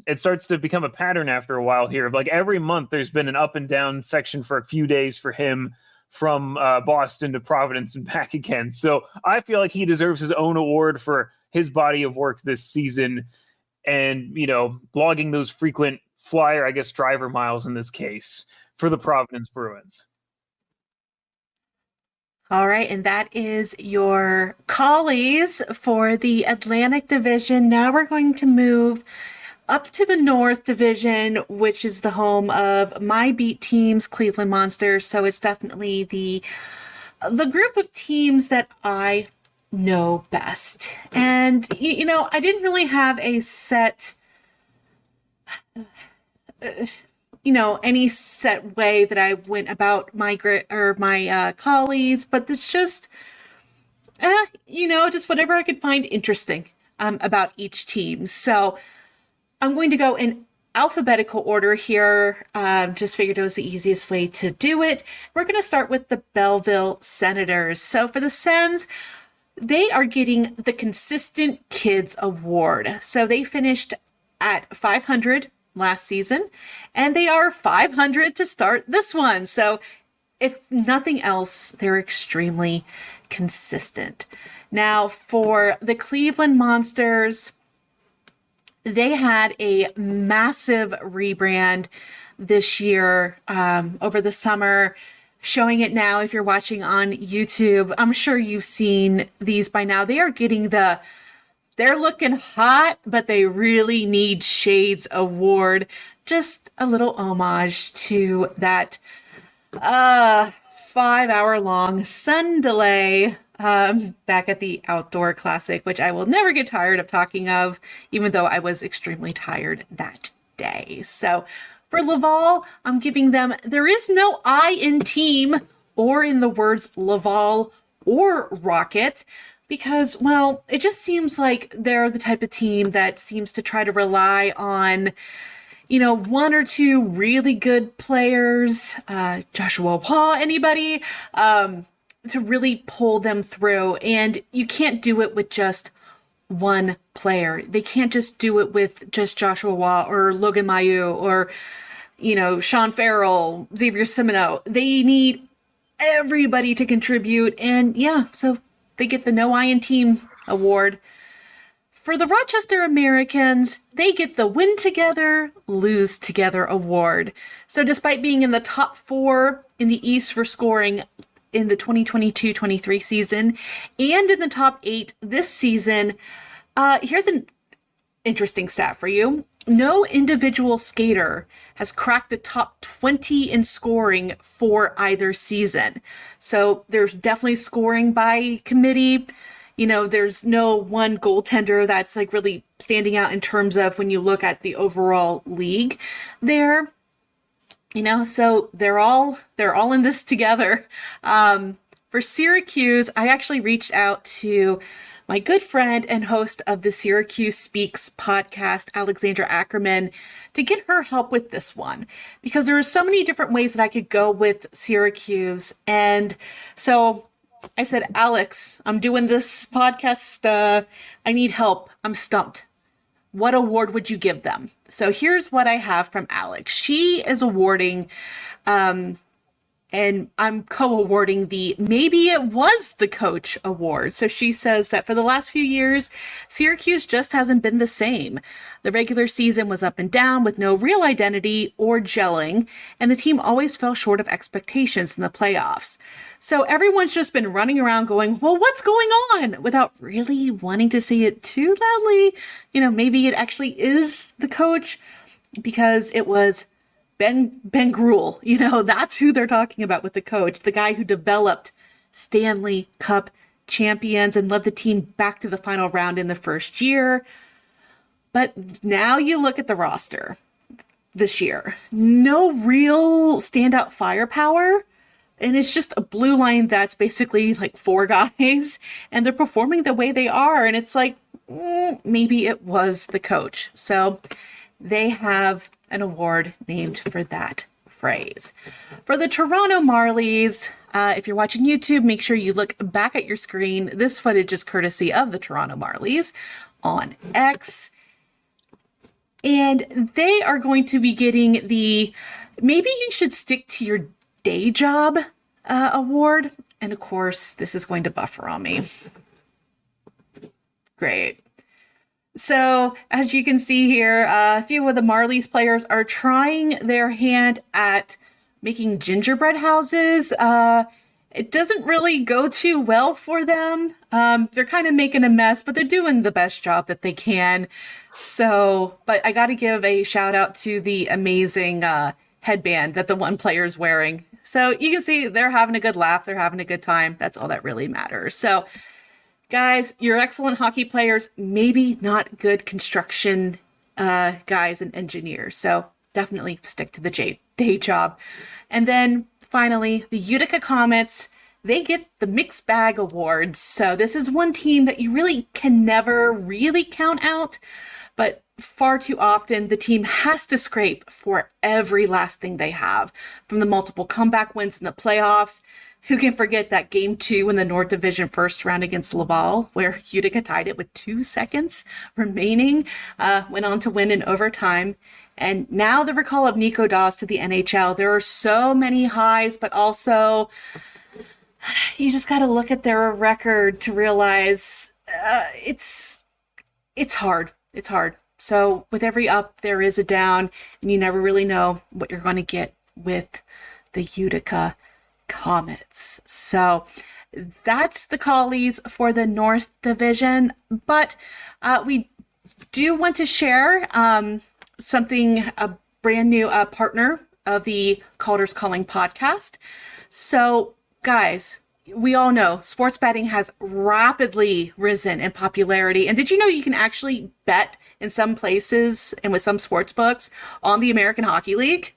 it starts to become a pattern after a while here. Like every month there's been an up and down section for a few days for him from Boston to Providence and back again. So I feel like he deserves his own award for his body of work this season and, logging those frequent flyer, I guess, driver miles in this case for the Providence Bruins. All right, and that is your callies for the Atlantic Division. Now we're going to move up to the North Division, which is the home of my beat teams, Cleveland Monsters. So it's definitely the group of teams that I know best. And, I didn't really have a set... any set way that I went about my callies, but it's just, just whatever I could find interesting about each team. So I'm going to go in alphabetical order here. Just figured it was the easiest way to do it. We're going to start with the Belleville Senators. So for the Sens, they are getting the Consistent Kids Award. So they finished at 500 last season, and they are 500 to start this one. So if nothing else, they're extremely consistent. Now, for the Cleveland Monsters, they had a massive rebrand this year over the summer. Showing it now if you're watching on YouTube. I'm sure you've seen these by now. They are getting they're looking hot, but they really need Shades Award. Just a little homage to that 5-hour-long sun delay back at the Outdoor Classic, which I will never get tired of talking of, even though I was extremely tired that day. So for Laval, I'm giving them, there is no I in team or in the words Laval or Rocket, because, well, it just seems like they're the type of team that seems to try to rely on, one or two really good players, Joshua Waugh, anybody, to really pull them through. And you can't do it with just one player. They can't just do it with just Joshua Waugh or Logan Mailloux or, Sean Farrell, Xavier Simoneau. They need everybody to contribute. And yeah, so they get the No I in Team Award. For the Rochester Americans, they get the Win Together, Lose Together Award. So despite being in the top 4 in the East for scoring in the 2022-23 season and in the top 8 this season, here's an interesting stat for you. No individual skater has cracked the top 20 in scoring for either season. So there's definitely scoring by committee. There's no one goaltender that's like really standing out in terms of when you look at the overall league there. So they're all in this together. For Syracuse, I actually reached out to my good friend and host of the Syracuse Speaks podcast, Alexandra Ackerman, to get her help with this one, because there are so many different ways that I could go with Syracuse. And so I said, Alex, I'm doing this podcast. I need help. I'm stumped. What award would you give them? So here's what I have from Alex. She is awarding, and I'm co-awarding the Maybe It Was the Coach Award. So she says that for the last few years, Syracuse just hasn't been the same. The regular season was up and down with no real identity or gelling, and the team always fell short of expectations in the playoffs. So everyone's just been running around going, well, what's going on? Without really wanting to say it too loudly. Maybe it actually is the coach, because it was Ben Gruel. That's who they're talking about with the coach, the guy who developed Stanley Cup champions and led the team back to the final round in the first year. But now you look at the roster this year, no real standout firepower. And it's just a blue line that's basically like 4 guys, and they're performing the way they are. And it's like, maybe it was the coach. So they have an award named for that phrase. For the Toronto Marlies, if you're watching YouTube, make sure you look back at your screen. This footage is courtesy of the Toronto Marlies on X. And they are going to be getting the Maybe You Should Stick to Your Day Job award. And of course, this is going to buffer on me. Great. So as you can see here, a few of the Marlies players are trying their hand at making gingerbread houses. It doesn't really go too well for them. They're kind of making a mess, but they're doing the best job that they can. So, but I got to give a shout out to the amazing headband that the one player is wearing. So you can see they're having a good laugh. They're having a good time. That's all that really matters. So guys, you're excellent hockey players, maybe not good construction guys and engineers. So definitely stick to the day job. And then finally, the Utica Comets, they get the Mixed Bag Awards. So this is one team that you really can never really count out. but far too often the team has to scrape for every last thing they have, from the multiple comeback wins in the playoffs. Who can forget that Game 2 in the North Division first round against Laval, where Utica tied it with 2 seconds remaining, went on to win in overtime. And now the recall of Nico Daws to the NHL. There are so many highs, but also you just got to look at their record to realize it's hard. It's hard. So with every up, there is a down, and you never really know what you're going to get with the Utica Comets. So that's the Collies for the North Division. But we do want to share something, a brand new partner of the Calder's Calling podcast. So guys, we all know sports betting has rapidly risen in popularity. And did you know you can actually bet in some places and with some sports books on the American Hockey League?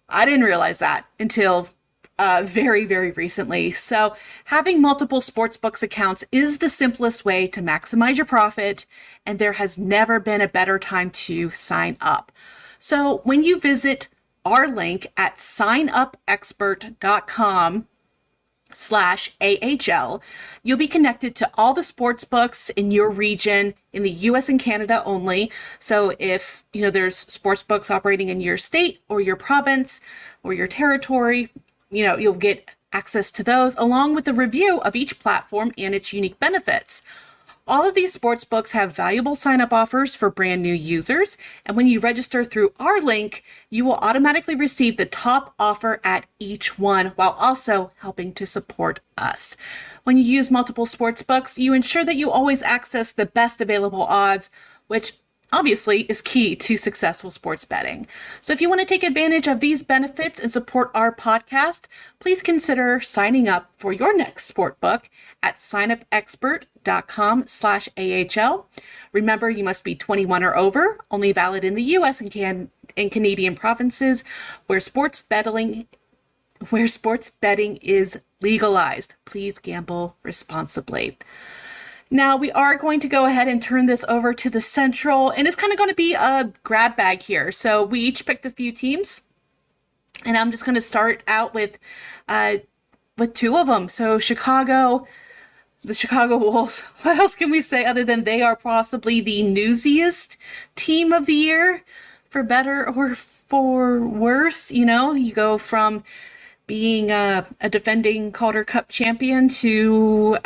I didn't realize that until very, very recently. So having multiple sportsbooks accounts is the simplest way to maximize your profit, and there has never been a better time to sign up. So when you visit our link at signupexpert.com/AHL, you'll be connected to all the sports books in your region, in the US and Canada only. So if there's sports books operating in your state or your province or your territory, you'll get access to those along with a review of each platform and its unique benefits. All of these sports books have valuable sign-up offers for brand new users, and when you register through our link, you will automatically receive the top offer at each one, while also helping to support us. When you use multiple sports books, you ensure that you always access the best available odds, which obviously is key to successful sports betting. So if you want to take advantage of these benefits and support our podcast, please consider signing up for your next sport book at signupexpert.com/AHL. Remember, you must be 21 or over, only valid in the US and Canadian provinces where sports betting is legalized. Please gamble responsibly. Now, we are going to go ahead and turn this over to the Central, and it's kind of going to be a grab bag here. So we each picked a few teams, and I'm just going to start out with two of them. So the Chicago Wolves. What else can we say other than they are possibly the newsiest team of the year, for better or for worse? You go from being a defending Calder Cup champion to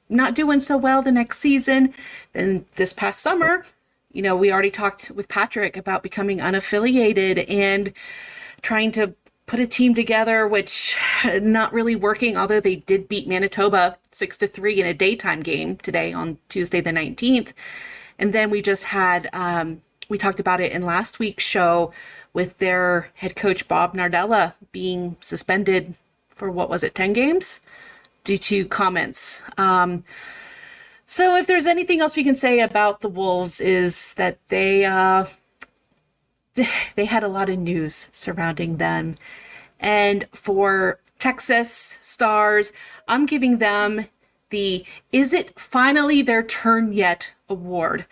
not doing so well the next season. Then this past summer, we already talked with Patrick about becoming unaffiliated and trying to put a team together, which not really working, although they did beat Manitoba 6-3 in a daytime game today on Tuesday the 19th. And then we just had, we talked about it in last week's show with their head coach, Bob Nardella, being suspended for 10 games? Due to comments. So if there's anything else we can say about the Wolves is that they had a lot of news surrounding them. And for Texas Stars, I'm giving them the "Is it finally their turn yet?" award.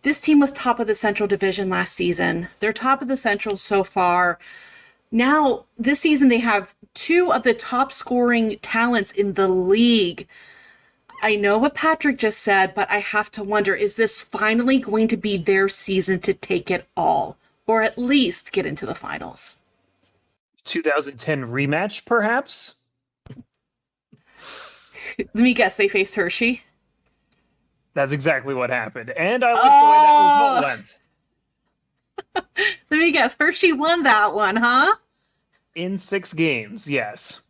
This team was top of the Central Division last season. They're top of the Central so far. Now, this season, they have two of the top scoring talents in the league. I know what Patrick just said, but I have to wonder, is this finally going to be their season to take it all, or at least get into the finals? 2010 rematch, perhaps? Let me guess, they faced Hershey? That's exactly what happened. And I like the way that result went. Let me guess, Hershey won that one, huh? In 6 games, yes.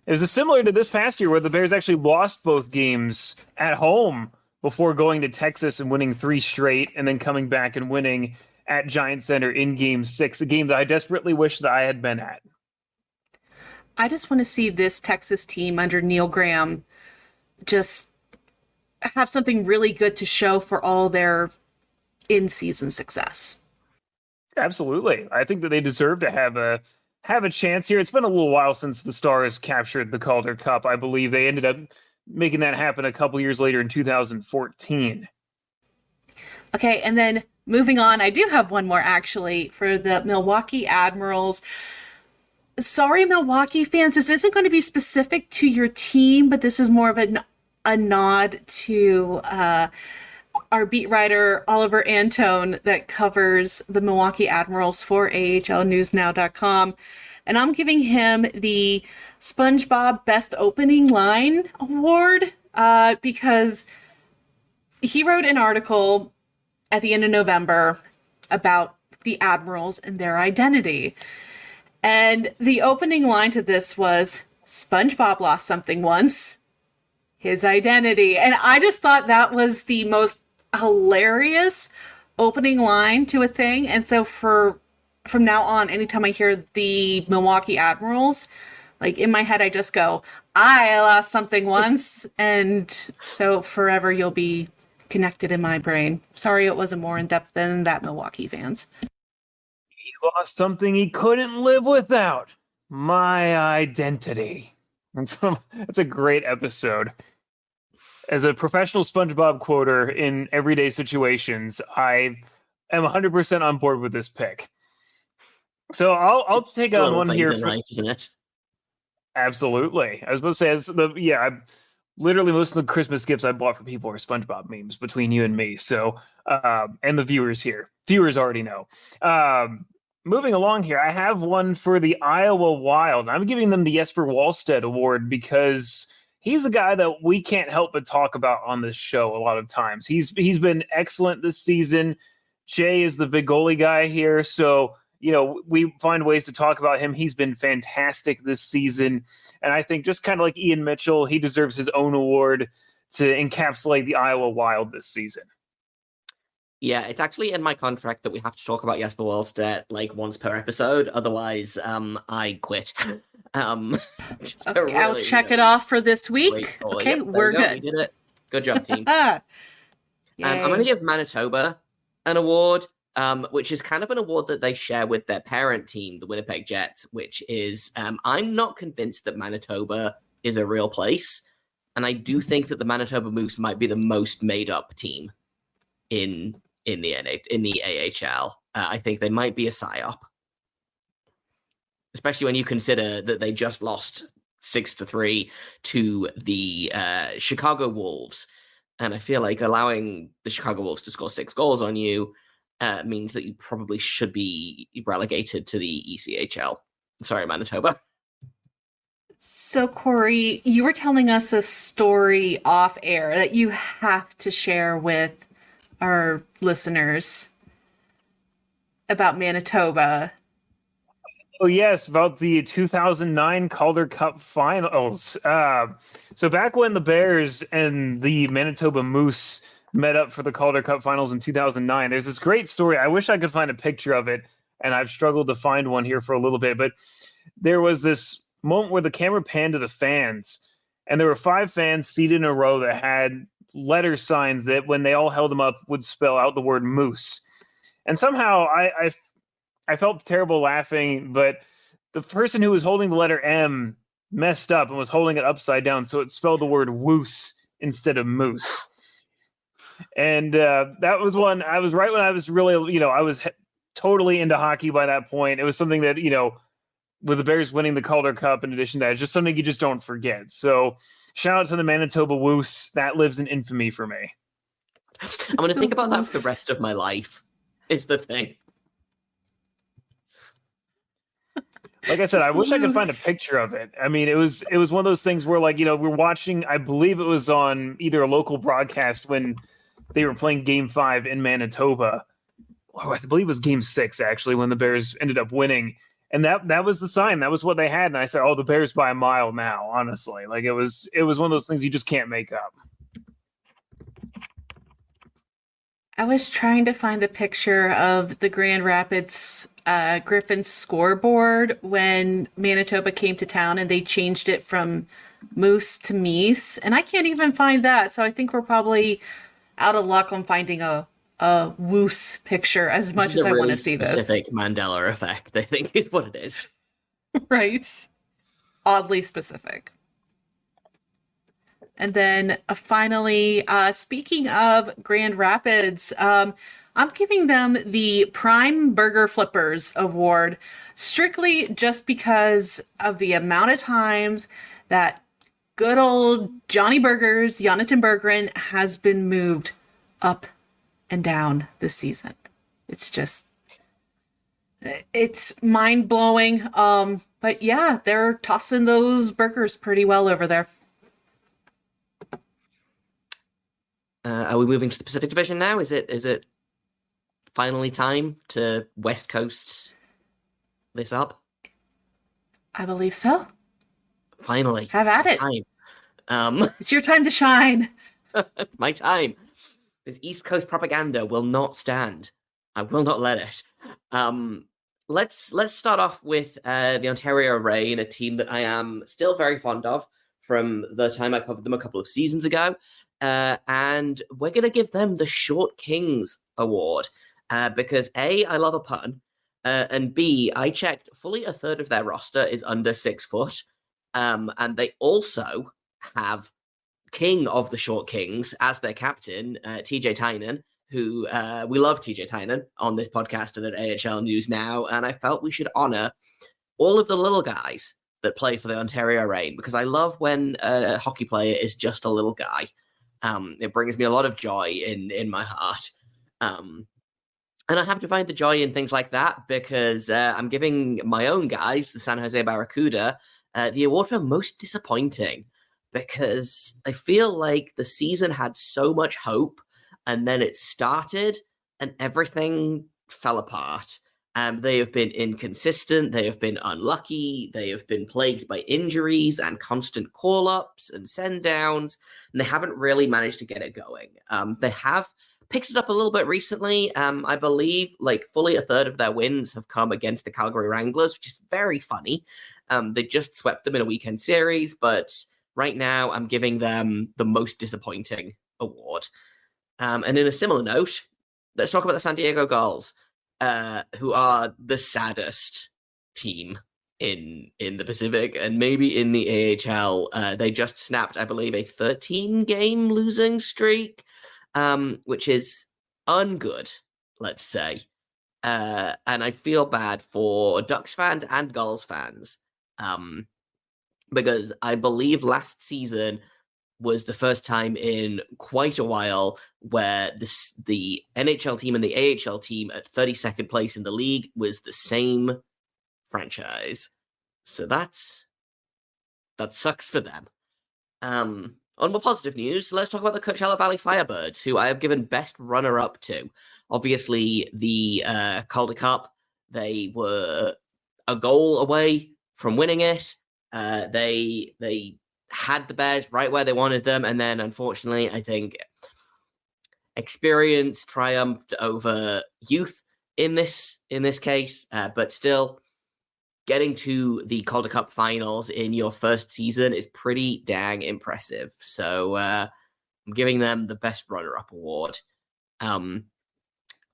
It was similar to this past year where the Bears actually lost both games at home before going to Texas and winning 3 straight and then coming back and winning at Giant Center in Game 6, a game that I desperately wish that I had been at. I just want to see this Texas team under Neil Graham just have something really good to show for all their in-season success. Absolutely. I think that they deserve to have a chance here. It's been a little while since the Stars captured the Calder Cup. I believe they ended up making that happen a couple years later in 2014. Okay, and then moving on, I do have one more actually for the Milwaukee Admirals. Sorry, Milwaukee fans, this isn't going to be specific to your team, but this is more of a nod to our beat writer, Oliver Antone, that covers the Milwaukee Admirals for AHLNewsNow.com. And I'm giving him the SpongeBob Best Opening Line Award because he wrote an article at the end of November about the Admirals and their identity. And the opening line to this was, SpongeBob lost something once, his identity. And I just thought that was the most hilarious opening line to a thing. And so from now on, anytime I hear the Milwaukee Admirals, like in my head, I just go, I lost something once. And so forever you'll be connected in my brain. Sorry it wasn't more in depth than that, Milwaukee fans. He lost something he couldn't live without. My identity. That's a great episode. As a professional SpongeBob quoter in everyday situations, I am 100% on board with this pick. So I'll take on one here. Life, isn't it? Absolutely. I was about to say, literally most of the Christmas gifts I bought for people are SpongeBob memes between you and me. So, and the viewers here. Viewers already know. Moving along here, I have one for the Iowa Wild. I'm giving them the Jesper Wallstedt Award because he's a guy that we can't help but talk about on this show a lot of times. He's been excellent this season. Jay is the big goalie guy here, so we find ways to talk about him. He's been fantastic this season, and I think just kind of like Ian Mitchell, he deserves his own award to encapsulate the Iowa Wild this season. Yeah, it's actually in my contract that we have to talk about Jesper Wallstedt like once per episode. Otherwise, I quit. Okay, I'll check it off for this week. Okay, yep, we're good. We did it. Good job, team. I'm going to give Manitoba an award, which is kind of an award that they share with their parent team, the Winnipeg Jets, which is I'm not convinced that Manitoba is a real place. And I do think that the Manitoba Moose might be the most made-up team in the AHL. I think they might be a psyop, especially when you consider that they just lost 6-3 to the Chicago Wolves, and I feel like allowing the Chicago Wolves to score 6 goals on you means that you probably should be relegated to the ECHL. Sorry, Manitoba. So, Corey, you were telling us a story off air that you have to share with our listeners about Manitoba. Oh, yes, about the 2009 Calder Cup Finals. So back when the Bears and the Manitoba Moose met up for the Calder Cup Finals in 2009, there's this great story. I wish I could find a picture of it, and I've struggled to find one here for a little bit. But there was this moment where the camera panned to the fans, and there were 5 fans seated in a row that had letter signs that when they all held them up would spell out the word moose. And somehow I felt terrible laughing, but the person who was holding the letter M messed up and was holding it upside down, so it spelled the word woos instead of moose. And that was one, I was right when I was really, I was totally into hockey by that point. It was something that, with the Bears winning the Calder Cup, in addition to that, it's just something you just don't forget. So shout out to the Manitoba Woos. That lives in infamy for me. I'm going to think about that for the rest of my life, is the thing. Like I said, I wish I could find a picture of it. I mean, it was one of those things where, we're watching, I believe it was on either a local broadcast when they were playing Game 5 in Manitoba. Oh, I believe it was Game 6, actually, when the Bears ended up winning. And that was the sign. That was what they had. And I said, oh, the Bears by a mile now, honestly. Like, it was one of those things you just can't make up. I was trying to find the picture of the Grand Rapids Griffins scoreboard when Manitoba came to town and they changed it from moose to meese. And I can't even find that. So I think we're probably out of luck on finding a woos picture as much as I want to see this. Specific Mandela effect, I think, is what it is. Right. Oddly specific. And then finally, speaking of Grand Rapids, I'm giving them the Prime Burger Flippers Award strictly just because of the amount of times that good old Johnny Burgers, Jonathan Berggren, has been moved up and down this season. It's mind-blowing. But yeah, they're tossing those burgers pretty well over there. Are we moving to the Pacific Division now? Is it finally time to West Coast this up? I believe so. Finally. Have at it. Time. It's your time to shine. My time. This East Coast propaganda will not stand. I will not let it. Let's start off with the Ontario Reign, a team that I am still very fond of from the time I covered them a couple of seasons ago. And we're going to give them the Short Kings Award because A, I love a pun, and B, I checked fully a third of their roster is under 6 foot. And they also have King of the Short Kings as their captain, TJ Tynan, who we love TJ Tynan on this podcast and at AHL News Now. And I felt we should honor all of the little guys that play for the Ontario Reign because I love when a hockey player is just a little guy. It brings me a lot of joy in my heart. And I have to find the joy in things like that because I'm giving my own guys, the San Jose Barracuda, the award for most disappointing because I feel like the season had so much hope and then it started and everything fell apart. They have been inconsistent. They have been unlucky. They have been plagued by injuries and constant call-ups and send-downs, and they haven't really managed to get it going. They have picked it up a little bit recently. I believe like fully a third of their wins have come against the Calgary Wranglers, which is very funny. They just swept them in a weekend series, but right now I'm giving them the most disappointing award. And in a similar note, let's talk about the San Diego Gulls. Who are the saddest team in the Pacific and maybe in the AHL. They just snapped, I believe, a 13-game losing streak, which is ungood, let's say. And I feel bad for Ducks fans and Gulls fans because I believe last season was the first time in quite a while where the NHL team and the AHL team at 32nd place in the league was the same franchise. So that sucks for them. On more positive news, let's talk about the Coachella Valley Firebirds, who I have given best runner-up to. Obviously, the Calder Cup, they were a goal away from winning it. They had the Bears right where they wanted them, and then unfortunately, I think experience triumphed over youth in this case. But still, getting to the Calder Cup finals in your first season is pretty dang impressive. So I'm giving them the best runner-up award. The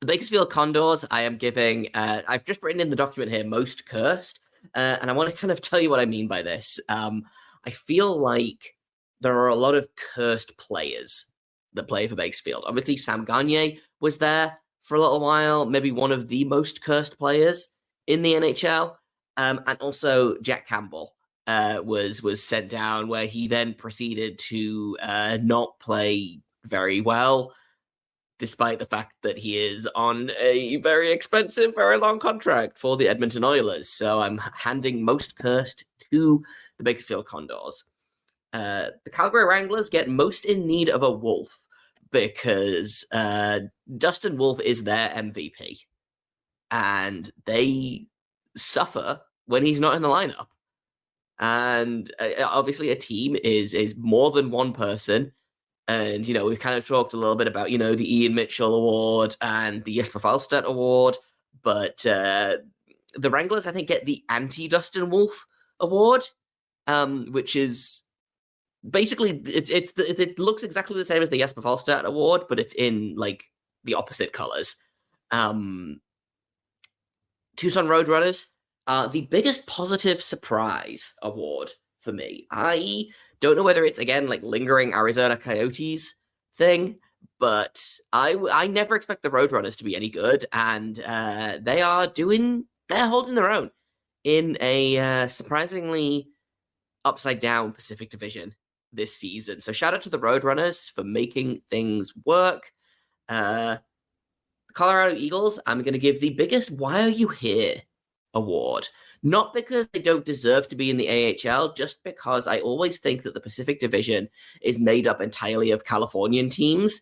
Bakersfield Condors, I am giving. I've just written in the document here, most cursed, and I want to kind of tell you what I mean by this. I feel like there are a lot of cursed players that play for Bakersfield. Obviously, Sam Gagner was there for a little while, maybe one of the most cursed players in the NHL. And also Jack Campbell was sent down, where he then proceeded to not play very well, despite the fact that he is on a very expensive, very long contract for the Edmonton Oilers. So I'm handing most cursed to the Bakersfield Condors. The Calgary Wranglers get most in need of a Wolf because Dustin Wolf is their MVP. And they suffer when he's not in the lineup. And obviously a team is more than one person. And, we've kind of talked a little bit about, the Ian Mitchell Award and the Jesper Falstedt Award. But the Wranglers, I think, get the anti-Dustin Wolf Award, which is basically, it looks exactly the same as the Jesper Falstedt Award, but it's in, like, the opposite colors. Tucson Roadrunners, the biggest positive surprise award for me. I don't know whether it's, again, like lingering Arizona Coyotes thing, but I never expect the Roadrunners to be any good, and they're holding their own in a surprisingly upside down Pacific Division this season. So shout out to the Roadrunners for making things work. The Colorado Eagles, I'm going to give the biggest "Why Are You Here" award. Not because they don't deserve to be in the AHL, just because I always think that the Pacific Division is made up entirely of Californian teams,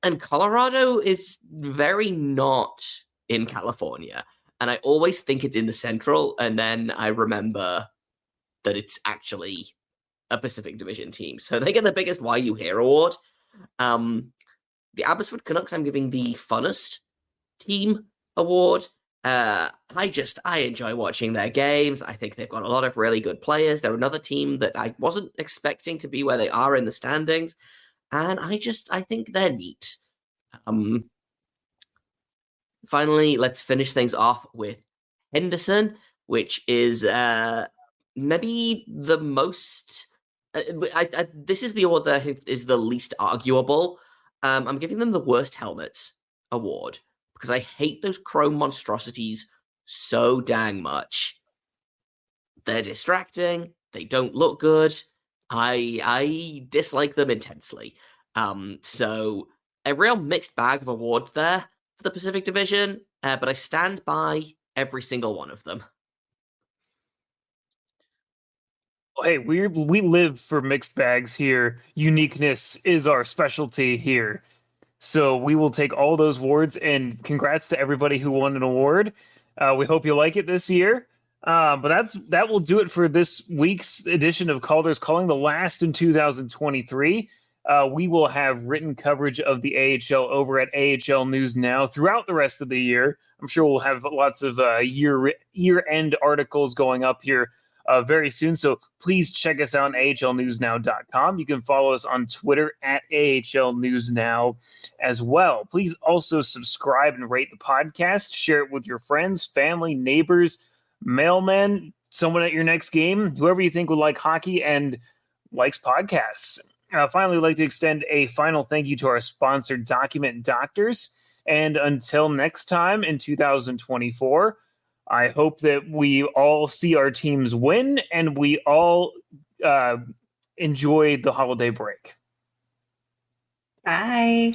and Colorado is very not in California. And I always think it's in the Central, and then I remember that it's actually a Pacific Division team. So they get the biggest "Why You Here" award. The Abbotsford Canucks, I'm giving the funnest team award. I enjoy watching their games. I think they've got a lot of really good players. They're another team that I wasn't expecting to be where they are in the standings. And I think they're neat. Finally, let's finish things off with Henderson, which is maybe the most... this is the award that I think is the least arguable. I'm giving them the worst helmets award because I hate those chrome monstrosities so dang much. They're distracting. They don't look good. I dislike them intensely. So a real mixed bag of awards there for the Pacific Division, but I stand by every single one of them. Hey, we live for mixed bags here. Uniqueness is our specialty here. So we will take all those awards, and congrats to everybody who won an award. We hope you like it this year. But that will do it for this week's edition of Calder's Calling, the last in 2023. We will have written coverage of the AHL over at AHL News Now throughout the rest of the year. I'm sure we'll have lots of year-end articles going up here very soon. So please check us out on ahlnewsnow.com. You can follow us on Twitter at AHL News Now as well. Please also subscribe and rate the podcast. Share it with your friends, family, neighbors, mailmen, someone at your next game, whoever you think would like hockey and likes podcasts. Finally, I'd like to extend a final thank you to our sponsor, Document Doctors. And until next time in 2024, I hope that we all see our teams win and we all enjoy the holiday break. Bye.